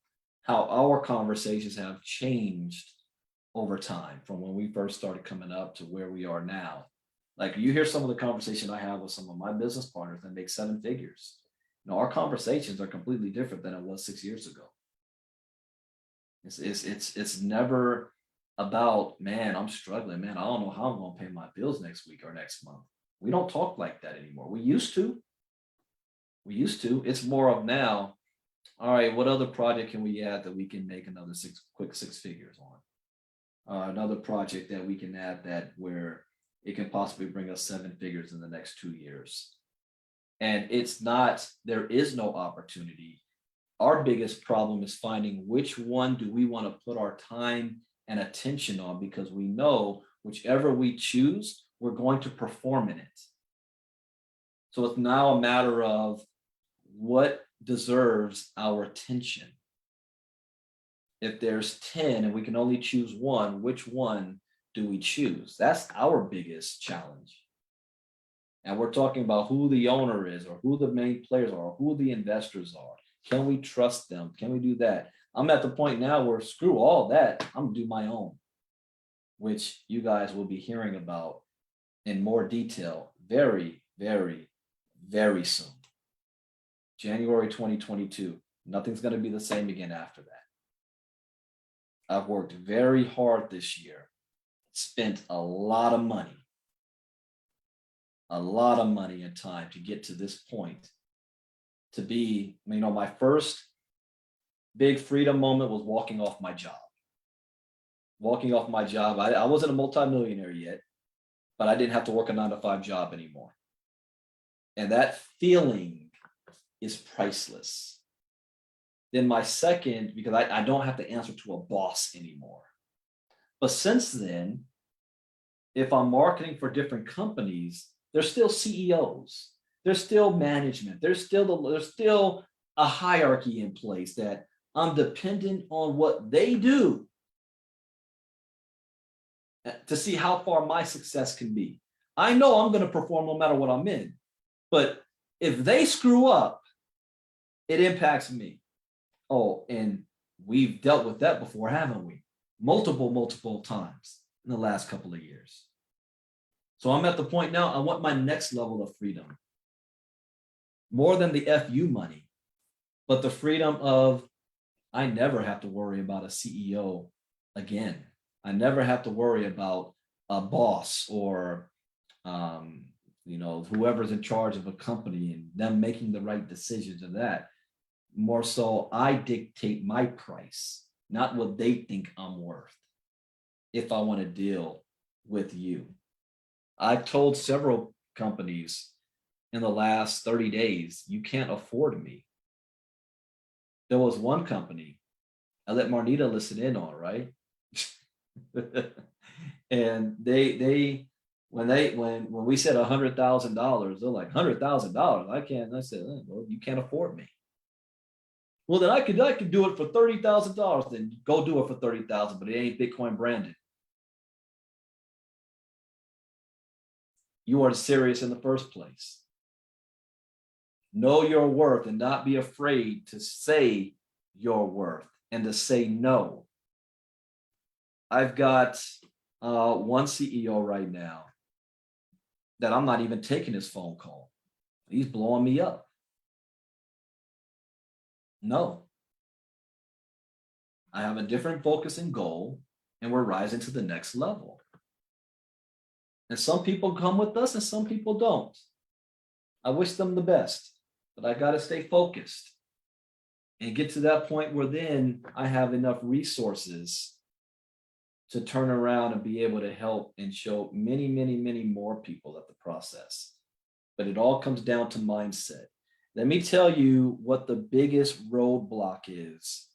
how our conversations have changed over time from when we first started coming up to where we are now. Like you hear some of the conversation I have with some of my business partners that make seven figures. Our conversations are completely different than it was 6 years ago. It's never about, man, I'm struggling, man. I don't know how I'm gonna pay my bills next week or next month. We don't talk like that anymore. We used to. We used to. It's more of now, all right, what other project can we add that we can make another quick six figures on? Another project that we can add that where it can possibly bring us seven figures in the next 2 years. And it's not, there is no opportunity. Our biggest problem is finding which one do we want to put our time and attention on, because we know whichever we choose, we're going to perform in it. So it's now a matter of what deserves our attention. If there's 10 and we can only choose one, which one do we choose? That's our biggest challenge. And we're talking about who the owner is, or who the main players are, or who the investors are. Can we trust them? Can we do that? I'm at the point now where screw all that. I'm gonna do my own, which you guys will be hearing about in more detail very, very, very soon. January 2022. Nothing's going to be the same again after that. I've worked very hard this year, spent a lot of money and time to get to this point. To be, my first big freedom moment was walking off my job. I wasn't a multimillionaire yet, but I didn't have to work a 9-to-5 job anymore. And that feeling is priceless. Then my second, because I don't have to answer to a boss anymore. But since then, if I'm marketing for different companies, there's still CEOs, there's still management, there's still a hierarchy in place that I'm dependent on what they do to see how far my success can be. I know I'm going to perform no matter what I'm in, but if they screw up, it impacts me. Oh, and we've dealt with that before, haven't we? Multiple times in the last couple of years. So I'm at the point now, I want my next level of freedom. More than the FU money, but the freedom of, I never have to worry about a CEO again. I never have to worry about a boss or, whoever's in charge of a company and them making the right decisions and that. More so, I dictate my price, not what they think I'm worth, if I want to deal with you. I've told several companies in the last 30 days, you can't afford me. There was one company I let Marnita listen in on, right? And when we said $100,000, they're like, $100,000, I can't. I said, well, you can't afford me. Well, then I could do it for $30,000. Then go do it for $30,000, but it ain't Bitcoin branded. You aren't serious in the first place. Know your worth and not be afraid to say your worth and to say no. I've got one CEO right now that I'm not even taking his phone call. He's blowing me up. No. I have a different focus and goal, and we're rising to the next level. And some people come with us and some people don't. I wish them the best, but I got to stay focused and get to that point where then I have enough resources to turn around and be able to help and show many, many, many more people at the process. But it all comes down to mindset. Let me tell you what the biggest roadblock is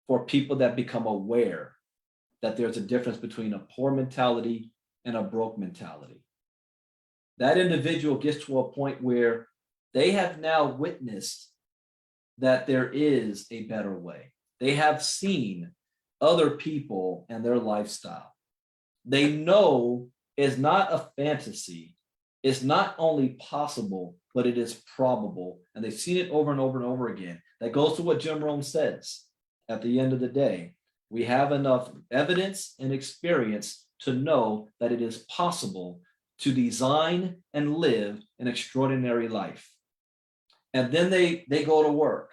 for people that become aware that there's a difference between a poor mentality and a broke mentality. That individual gets to a point where They have now witnessed that there is a better way. They have seen other people and their lifestyle. They know it's not a fantasy. It's not only possible, but it is probable. And they've seen it over and over and over again. That goes to what Jim Rohn says. At the end of the day, we have enough evidence and experience to know that it is possible to design and live an extraordinary life. And then they go to work,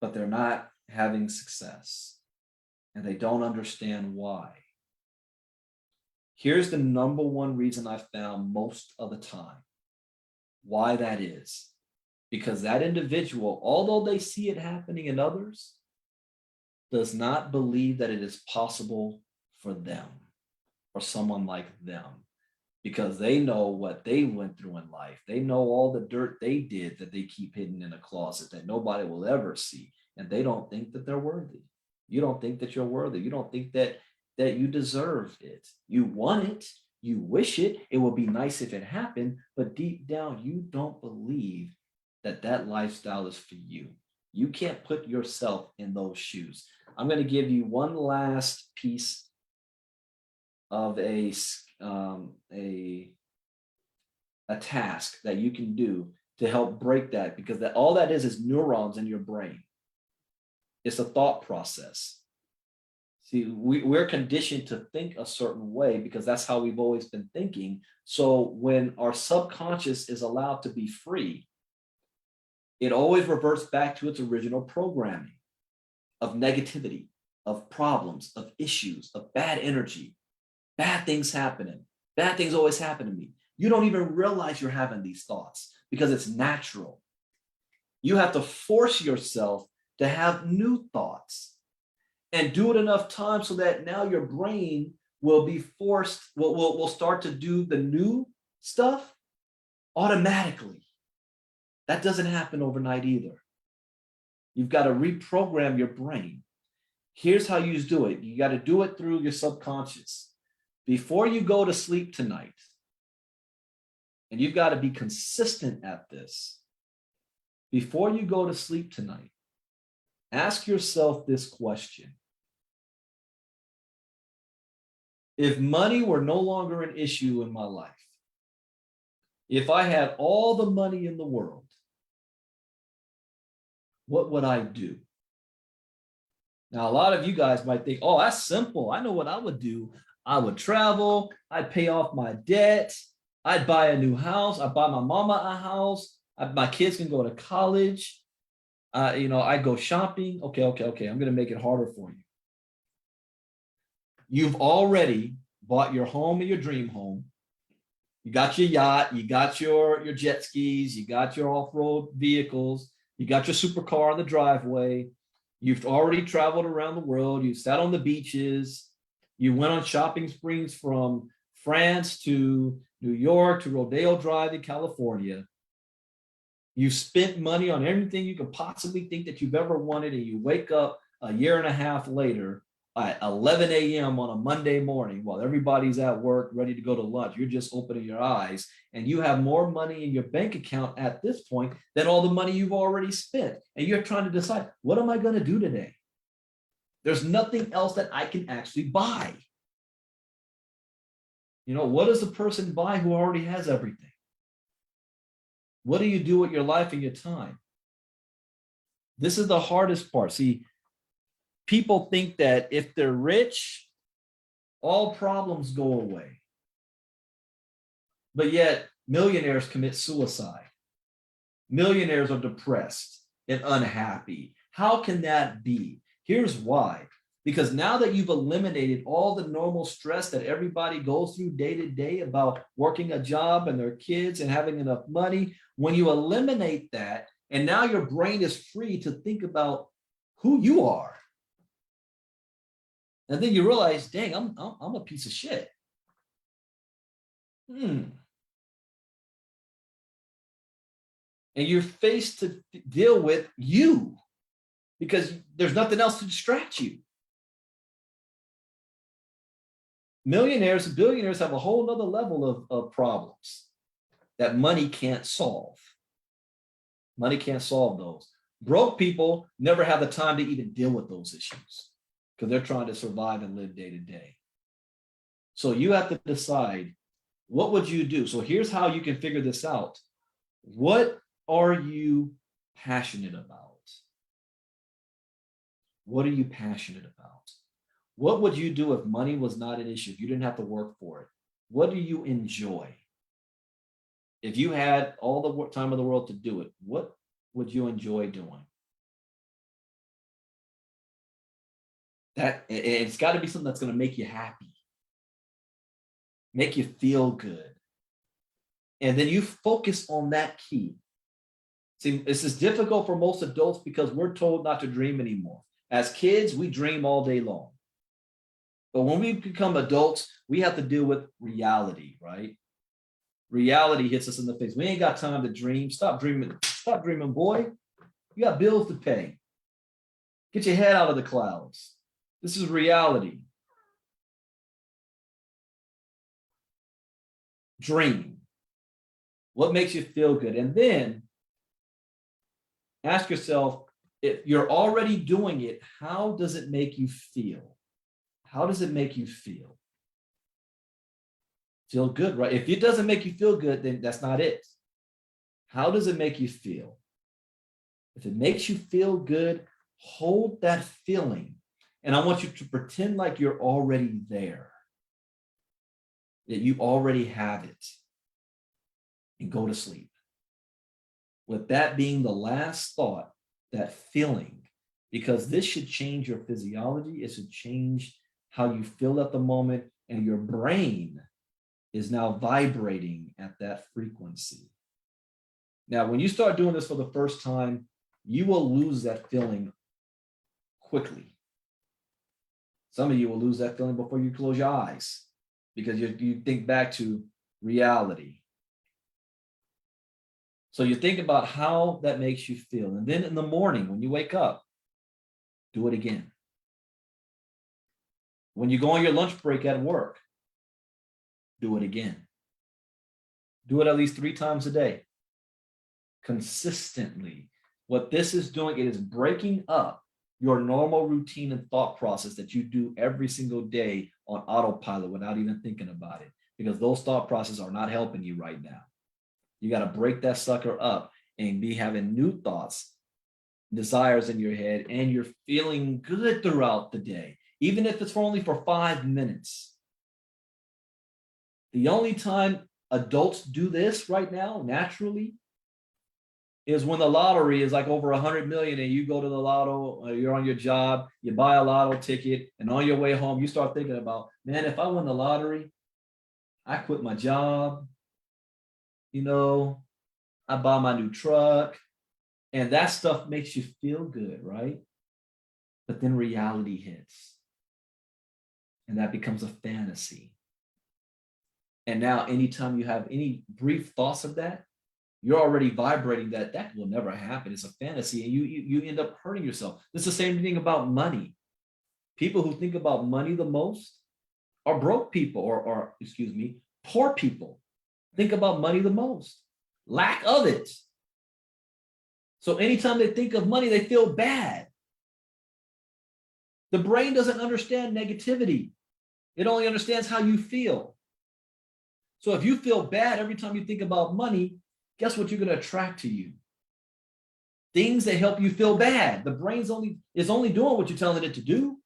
but they're not having success. And they don't understand why. Here's the number one reason I found most of the time why that is. Because that individual, although they see it happening in others, does not believe that it is possible for them or someone like them. Because they know what they went through in life. They know all the dirt they did that they keep hidden in a closet that nobody will ever see. And they don't think that they're worthy. You don't think that you're worthy. You don't think that you deserve it. You want it. You wish it. It would be nice if it happened. But deep down, you don't believe that that lifestyle is for you. You can't put yourself in those shoes. I'm going to give you one last piece of a task that you can do to help break that, because that all that is neurons in your brain. It's a thought process. See, we're conditioned to think a certain way because that's how we've always been thinking. So when our subconscious is allowed to be free, it always reverts back to its original programming of negativity, of problems, of issues, of bad energy, bad things happening. Bad things always happen to me. You don't even realize you're having these thoughts because it's natural. You have to force yourself to have new thoughts and do it enough times so that now your brain will be forced, will start to do the new stuff automatically. That doesn't happen overnight either. You've got to reprogram your brain. Here's how you do it. You got to do it through your subconscious. Before you go to sleep tonight, and you've got to be consistent at this, before you go to sleep tonight, ask yourself this question. If money were no longer an issue in my life, if I had all the money in the world, what would I do? Now, a lot of you guys might think, oh, that's simple. I know what I would do. I would travel. I'd pay off my debt. I'd buy a new house. I'd buy my mama a house. My kids can go to college. I'd go shopping. Okay. I'm going to make it harder for you. You've already bought your home and your dream home. You got your yacht. You got your jet skis. You got your off-road vehicles. You got your supercar on the driveway. You've already traveled around the world. You sat on the beaches. You went on shopping sprees from France to New York to Rodeo Drive in California. You spent money on everything you could possibly think that you've ever wanted, and you wake up a year and a half later at 11 a.m. on a Monday morning while everybody's at work ready to go to lunch. You're just opening your eyes, and you have more money in your bank account at this point than all the money you've already spent. And you're trying to decide, what am I going to do today? There's nothing else that I can actually buy. What does the person buy who already has everything? What do you do with your life and your time? This is the hardest part. See, people think that if they're rich, all problems go away. But yet, millionaires commit suicide. Millionaires are depressed and unhappy. How can that be? Here's why. Because now that you've eliminated all the normal stress that everybody goes through day to day about working a job and their kids and having enough money, when you eliminate that, and now your brain is free to think about who you are. And then you realize, dang, I'm a piece of shit. And you're faced to deal with you because there's nothing else to distract you. Millionaires and billionaires have a whole nother level of problems that money can't solve. Money can't solve those. Broke people never have the time to even deal with those issues because they're trying to survive and live day to day. So you have to decide, what would you do? So here's how you can figure this out. What are you passionate about? What are you passionate about? What would you do if money was not an issue, if you didn't have to work for it? What do you enjoy? If you had all the time of the world to do it, what would you enjoy doing? That it's got to be something that's going to make you happy, make you feel good. And then you focus on that key. See, this is difficult for most adults because we're told not to dream anymore. As kids, we dream all day long. But when we become adults, we have to deal with reality, right? Reality hits us in the face. We ain't got time to dream. Stop dreaming. Stop dreaming, boy. You got bills to pay. Get your head out of the clouds. This is reality. Dream. What makes you feel good? And then ask yourself, if you're already doing it, how does it make you feel? How does it make you feel? Feel good, right? If it doesn't make you feel good, then that's not it. How does it make you feel? If it makes you feel good, hold that feeling. And I want you to pretend like you're already there, that you already have it, and go to sleep. With that being the last thought, that feeling, because this should change your physiology, it should change how you feel at the moment, and your brain is now vibrating at that frequency. Now, when you start doing this for the first time, you will lose that feeling quickly. Some of you will lose that feeling before you close your eyes because you think back to reality. So you think about how that makes you feel. And then in the morning, when you wake up, do it again. When you go on your lunch break at work, do it again. Do it at least 3 times a day, consistently. What this is doing, it is breaking up your normal routine and thought process that you do every single day on autopilot without even thinking about it, because those thought processes are not helping you right now. You got to break that sucker up and be having new thoughts, desires in your head, and you're feeling good throughout the day, even if it's only for 5 minutes. The only time adults do this right now, naturally, is when the lottery is like over 100 million and you go to the lotto, you're on your job, you buy a lotto ticket, and on your way home, you start thinking about, man, if I win the lottery, I quit my job, I buy my new truck, and that stuff makes you feel good, right? But then reality hits, and that becomes a fantasy. And now anytime you have any brief thoughts of that, you're already vibrating that will never happen. It's a fantasy, and you end up hurting yourself. It's the same thing about money. People who think about money the most are broke people, or poor people think about money the most. Lack of it. So anytime they think of money, they feel bad. The brain doesn't understand negativity. It only understands how you feel. So if you feel bad every time you think about money, guess what you're going to attract to you? Things that help you feel bad. The brain's is only doing what you're telling it to do.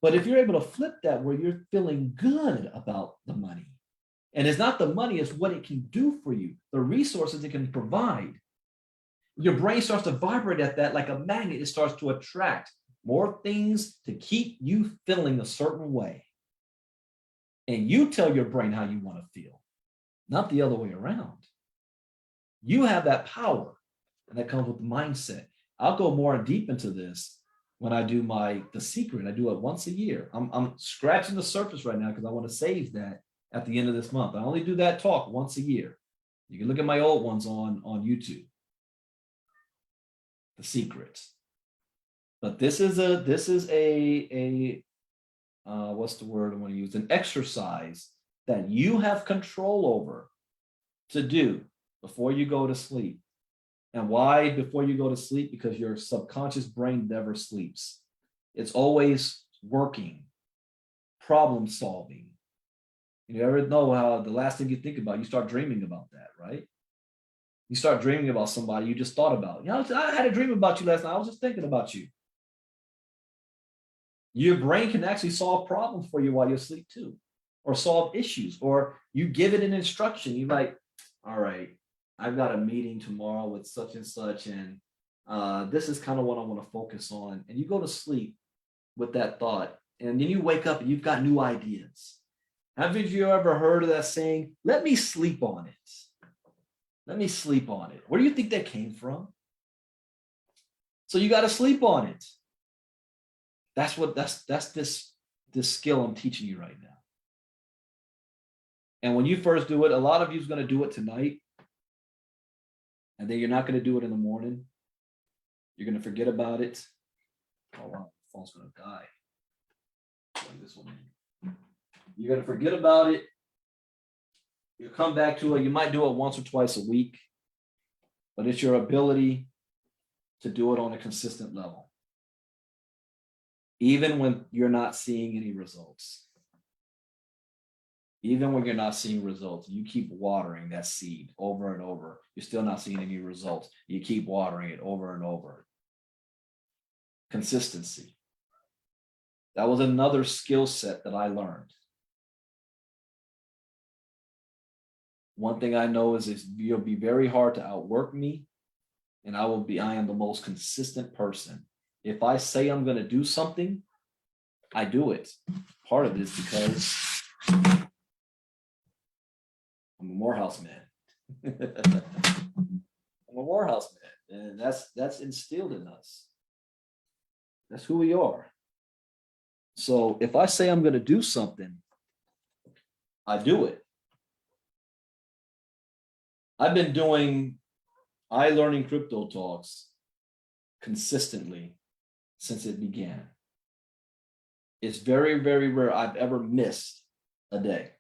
But if you're able to flip that where you're feeling good about the money, and it's not the money, it's what it can do for you, the resources it can provide. Your brain starts to vibrate at that like a magnet. It starts to attract more things to keep you feeling a certain way. And you tell your brain how you want to feel, not the other way around. You have that power, and that comes with the mindset. I'll go more deep into this when I do The Secret. I do it once a year. I'm scratching the surface right now because I want to save that at the end of this month. I only do that talk once a year. You can look at my old ones on YouTube. The Secret. But this is a what's the word I want to use? An exercise that you have control over to do before you go to sleep. And why before you go to sleep? Because your subconscious brain never sleeps. It's always working, problem solving. You ever know how the last thing you think about, you start dreaming about that, right? You start dreaming about somebody you just thought about. I had a dream about you last night. I was just thinking about you. Your brain can actually solve problems for you while you're asleep too, or solve issues, or you give it an instruction. You're like, all right, I've got a meeting tomorrow with such and such, and this is kind of what I want to focus on. And you go to sleep with that thought, and then you wake up and you've got new ideas. Haven't you ever heard of that saying, let me sleep on it? Let me sleep on it. Where do you think that came from? So you got to sleep on it. That's this skill I'm teaching you right now. And when you first do it, a lot of you is going to do it tonight. And then you're not going to do it in the morning. You're going to forget about it. Oh, wow, the phone's going to die. Like this one. You're going to forget about it. You'll come back to it. You might do it once or twice a week, but it's your ability to do it on a consistent level, even when you're not seeing any results. Even when you're not seeing results, you keep watering that seed over and over. You're still not seeing any results. You keep watering it over and over. Consistency. That was another skill set that I learned. One thing I know is you'll be very hard to outwork me, and I am the most consistent person. If I say I'm going to do something, I do it. Part of it is because I'm a Morehouse man. I'm a Morehouse man, and that's instilled in us. That's who we are. So if I say I'm going to do something, I do it. I've been doing iLearning Crypto Talks consistently since it began. It's very, very rare I've ever missed a day.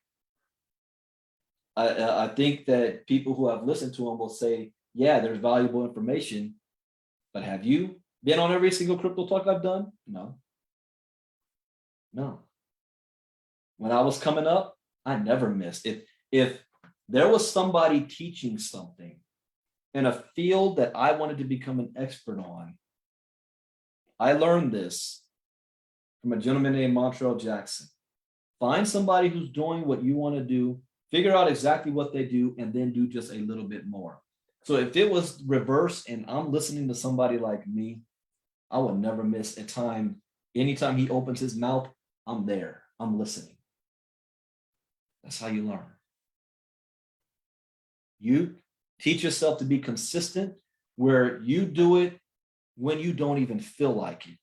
I think that people who have listened to them will say, yeah, there's valuable information, but have you been on every single crypto talk I've done? No. When I was coming up, I never missed. If there was somebody teaching something in a field that I wanted to become an expert on, I learned this from a gentleman named Montreal Jackson. Find somebody who's doing what you want to do, figure out exactly what they do, and then do just a little bit more. So if it was reverse and I'm listening to somebody like me, I would never miss a time. Anytime he opens his mouth, I'm there. I'm listening. That's how you learn. You teach yourself to be consistent where you do it when you don't even feel like it.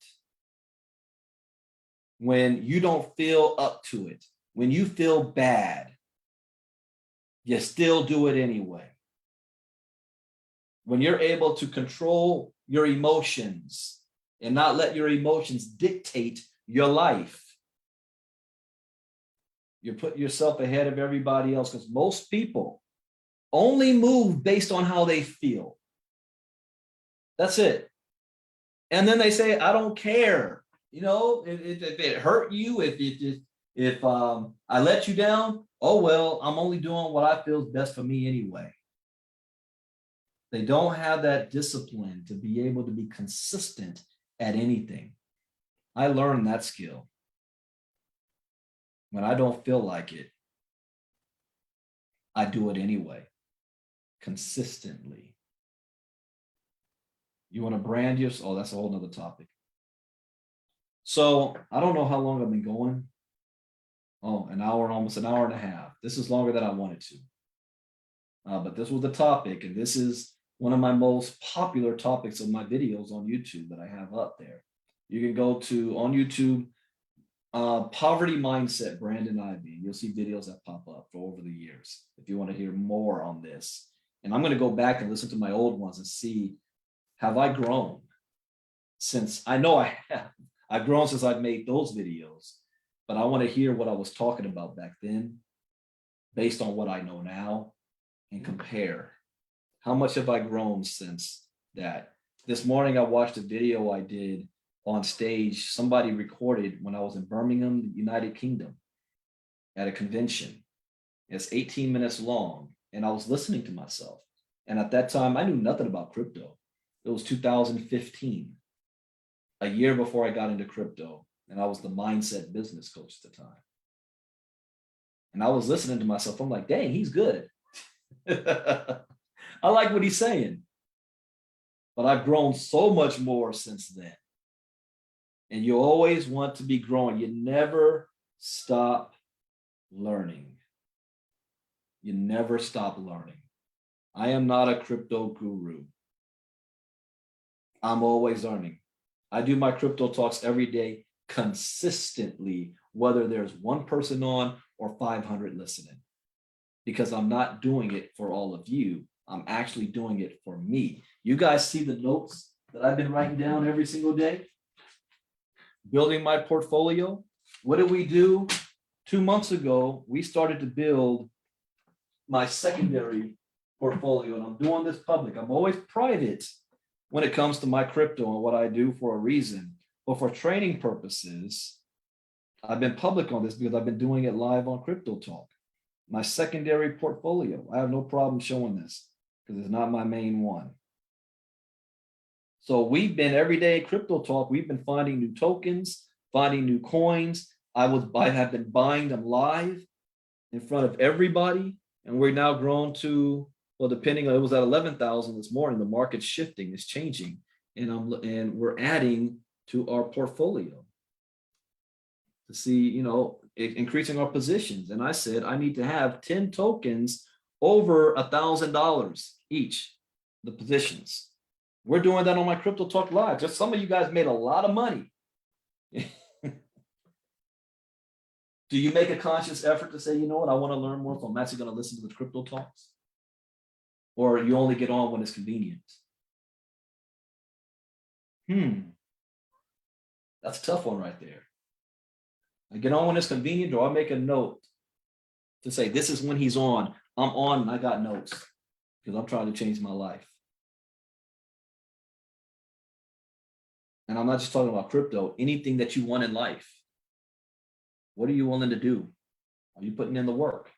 When you don't feel up to it. When you feel bad, you still do it anyway. When you're able to control your emotions and not let your emotions dictate your life. You put yourself ahead of everybody else because most people only move based on how they feel. That's it. And then they say, I don't care. You know, if it hurt you, if I let you down, oh, well, I'm only doing what I feel is best for me anyway. They don't have that discipline to be able to be consistent at anything. I learned that skill. When I don't feel like it, I do it anyway, consistently. You want to brand yourself? Oh, that's a whole nother topic. So I don't know how long I've been going. Oh, an hour, almost an hour and a half. This is longer than I wanted to. But this was the topic, and this is one of my most popular topics of my videos on YouTube that I have up there. You can go to, on YouTube, Poverty Mindset, Brandon Ivey. You'll see videos that pop up for over the years if you want to hear more on this. And I'm going to go back and listen to my old ones and see, have I grown since? I know I have. I've grown since I've made those videos, but I want to hear what I was talking about back then based on what I know now and compare How much have I grown since that? This morning, I watched a video I did on stage. Somebody recorded when I was in Birmingham, United Kingdom, at a convention. It's 18 minutes long, and I was listening to myself. And at that time, I knew nothing about crypto. It was 2015, a year before I got into crypto, and I was the mindset business coach at the time. And I was listening to myself. I'm like, dang, he's good. I like what he's saying. But I've grown so much more since then. And you always want to be growing. You never stop learning. You never stop learning. I am not a crypto guru. I'm always learning. I do my crypto talks every day consistently, whether there's one person on or 500 listening, because I'm not doing it for all of you. I'm actually doing it for me. You guys see the notes that I've been writing down every single day? Building my portfolio. What did we do? 2 months ago, we started to build my secondary portfolio, and I'm doing this public. I'm always private when it comes to my crypto and what I do for a reason. But for training purposes, I've been public on this because I've been doing it live on Crypto Talk. My secondary portfolio, I have no problem showing this because it's not my main one. So we've been everyday Crypto Talk. We've been finding new tokens, finding new coins. I have been buying them live in front of everybody. And we're now grown to, well, depending on, it was at 11,000 this morning. The market's shifting, it's changing. And we're adding to our portfolio to see, increasing our positions. And I said, I need to have 10 tokens over $1,000 each, the positions. We're doing that on my Crypto Talk Live. Just some of you guys made a lot of money. Do you make a conscious effort to say, you know what, I want to learn more, so I'm actually going to listen to the Crypto Talks? Or you only get on when it's convenient? That's a tough one right there. I get on when it's convenient, or I make a note to say, this is when he's on. I'm on and I got notes because I'm trying to change my life. And I'm not just talking about crypto, anything that you want in life. What are you willing to do? Are you putting in the work?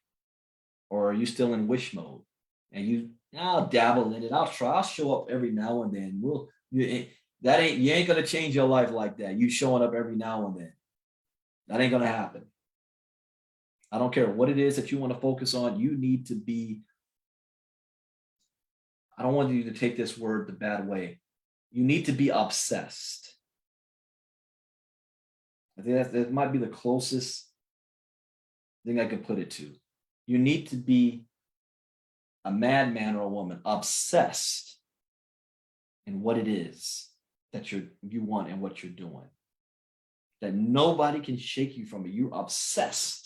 Or are you still in wish mode? And I'll dabble in it. I'll try. I'll show up every now and then. You ain't gonna change your life like that. You showing up every now and then. That ain't gonna happen. I don't care what it is that you want to focus on. You need to be, I don't want you to take this word the bad way. You need to be obsessed. I think that might be the closest thing I could put it to. You need to be a madman or a woman obsessed in what it is that you want and what you're doing. That nobody can shake you from it. You're obsessed.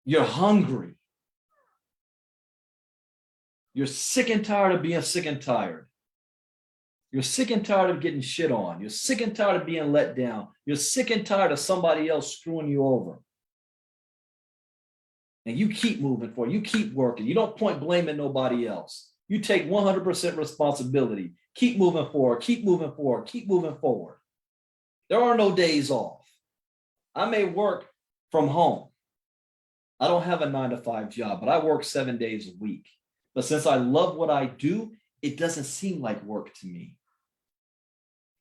You're hungry. You're sick and tired of being sick and tired. You're sick and tired of getting shit on. You're sick and tired of being let down. You're sick and tired of somebody else screwing you over. And you keep moving forward. You keep working. You don't point blame at nobody else. You take 100% responsibility. Keep moving forward. Keep moving forward. Keep moving forward. There are no days off. I may work from home. I don't have a 9-to-5 job, but I work 7 days a week. But since I love what I do, it doesn't seem like work to me.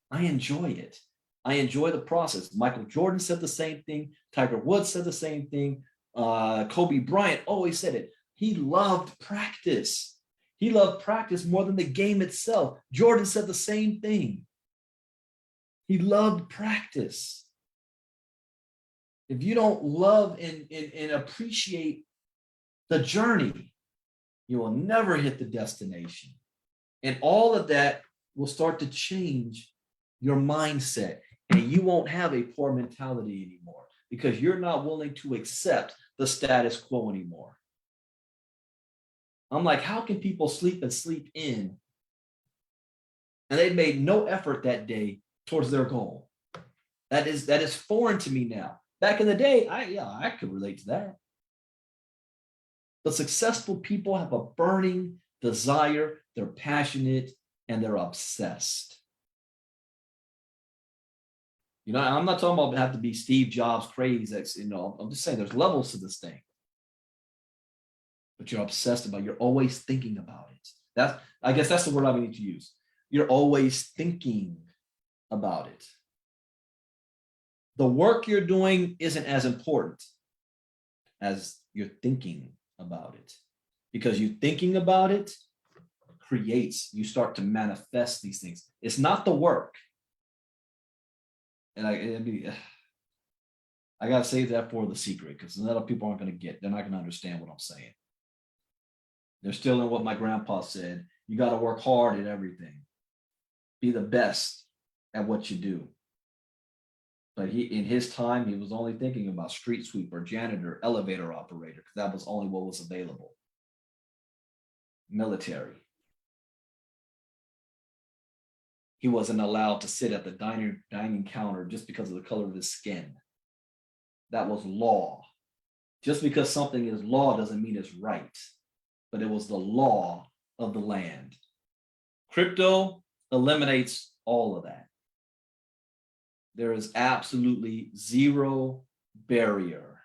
I enjoy it. I enjoy the process. Michael Jordan said the same thing. Tiger Woods said the same thing. Kobe Bryant always said it. He loved practice. He loved practice more than the game itself. Jordan said the same thing. He loved practice. If you don't love and appreciate the journey, you will never hit the destination. And all of that will start to change your mindset, and you won't have a poor mentality anymore because you're not willing to accept the status quo anymore. I'm like, how can people sleep and sleep in? And they made no effort that day towards their goal. That is foreign to me now. Back in the day, I could relate to that. But successful people have a burning desire, they're passionate, and they're obsessed. You know, I'm not talking about have to be Steve Jobs crazy. You know, I'm just saying there's levels to this thing. But you're obsessed about, you're always thinking about it. I guess that's the word I need to use. You're always thinking about it. The work you're doing isn't as important as you're thinking about it, because you thinking about it creates, you start to manifest these things. It's not the work. And I gotta save that for the secret, because a lot of people aren't gonna get, they're not gonna understand what I'm saying. They're still in what my grandpa said. You got to work hard at everything. Be the best at what you do. But in his time, he was only thinking about street sweeper, janitor, elevator operator, because that was only what was available. Military. He wasn't allowed to sit at the dining counter just because of the color of his skin. That was law. Just because something is law doesn't mean it's right, but it was the law of the land. Crypto eliminates all of that. There is absolutely zero barrier.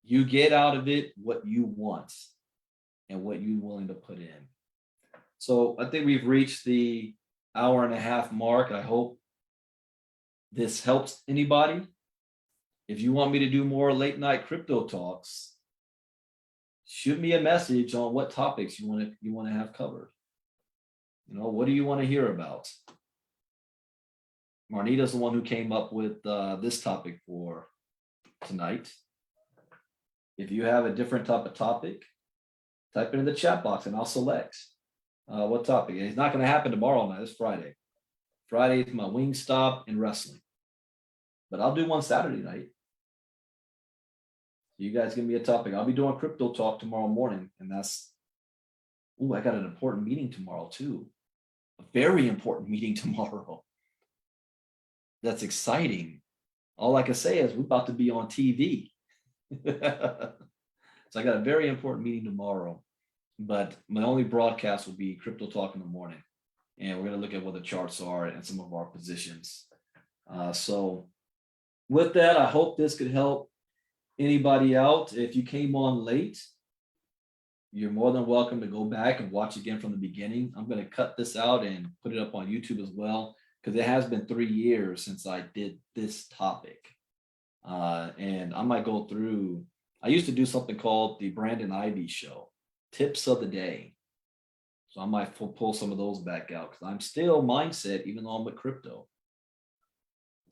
You get out of it what you want and what you're willing to put in. So I think we've reached the 1.5 hour mark. I hope this helps anybody. If you want me to do more late night crypto talks, shoot me a message on what topics you want to have covered. You know, what do you want to hear about? Marnita's the one who came up with this topic for tonight. If you have a different type of topic, type it in the chat box and I'll select what topic. It's not going to happen tomorrow night. It's Friday. Friday is my wing stop in wrestling. But I'll do one Saturday night. You guys give me a topic. I'll be doing crypto talk tomorrow morning. And that's, I got an important meeting tomorrow too. A very important meeting tomorrow. That's exciting. All I can say is we're about to be on TV. So I got a very important meeting tomorrow, but my only broadcast will be crypto talk in the morning. And we're going to look at what the charts are and some of our positions. So with that, I hope this could help anybody out. If you came on late, you're more than welcome to go back and watch again from the beginning. I'm going to cut this out and put it up on YouTube as well, because it has been 3 years since I did this topic. And I might go through, I used to do something called the Brandon Ivey show, tips of the day. So I might pull some of those back out, because I'm still mindset, even though I'm with crypto.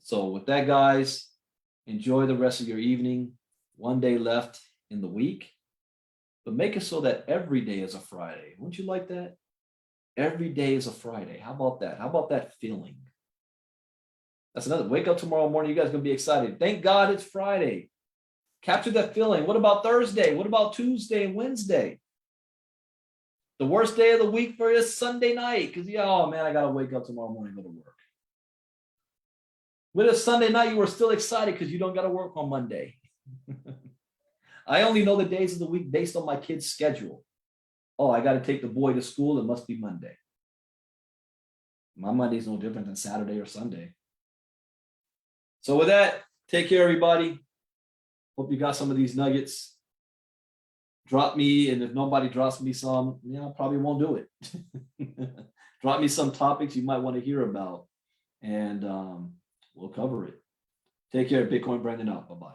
So with that, guys, enjoy the rest of your evening. 1 day left in the week, but make it so that every day is a Friday. Wouldn't you like that? Every day is a Friday. How about that? How about that feeling? That's another. Wake up tomorrow morning. You guys are going to be excited. Thank God it's Friday. Capture that feeling. What about Thursday? What about Tuesday and Wednesday? The worst day of the week for you is Sunday night, because, oh man, I got to wake up tomorrow morning and go to work. What if Sunday night you were still excited because you don't got to work on Monday? I only know the days of the week based on my kid's schedule. Oh, I got to take the boy to school. It must be Monday. My Monday's no different than Saturday or Sunday. So with that, take care, everybody. Hope you got some of these nuggets. Drop me, and if nobody drops me some, I probably won't do it. Drop me some topics you might want to hear about, and we'll cover it. Take care. Bitcoin Brandon out. Bye-bye.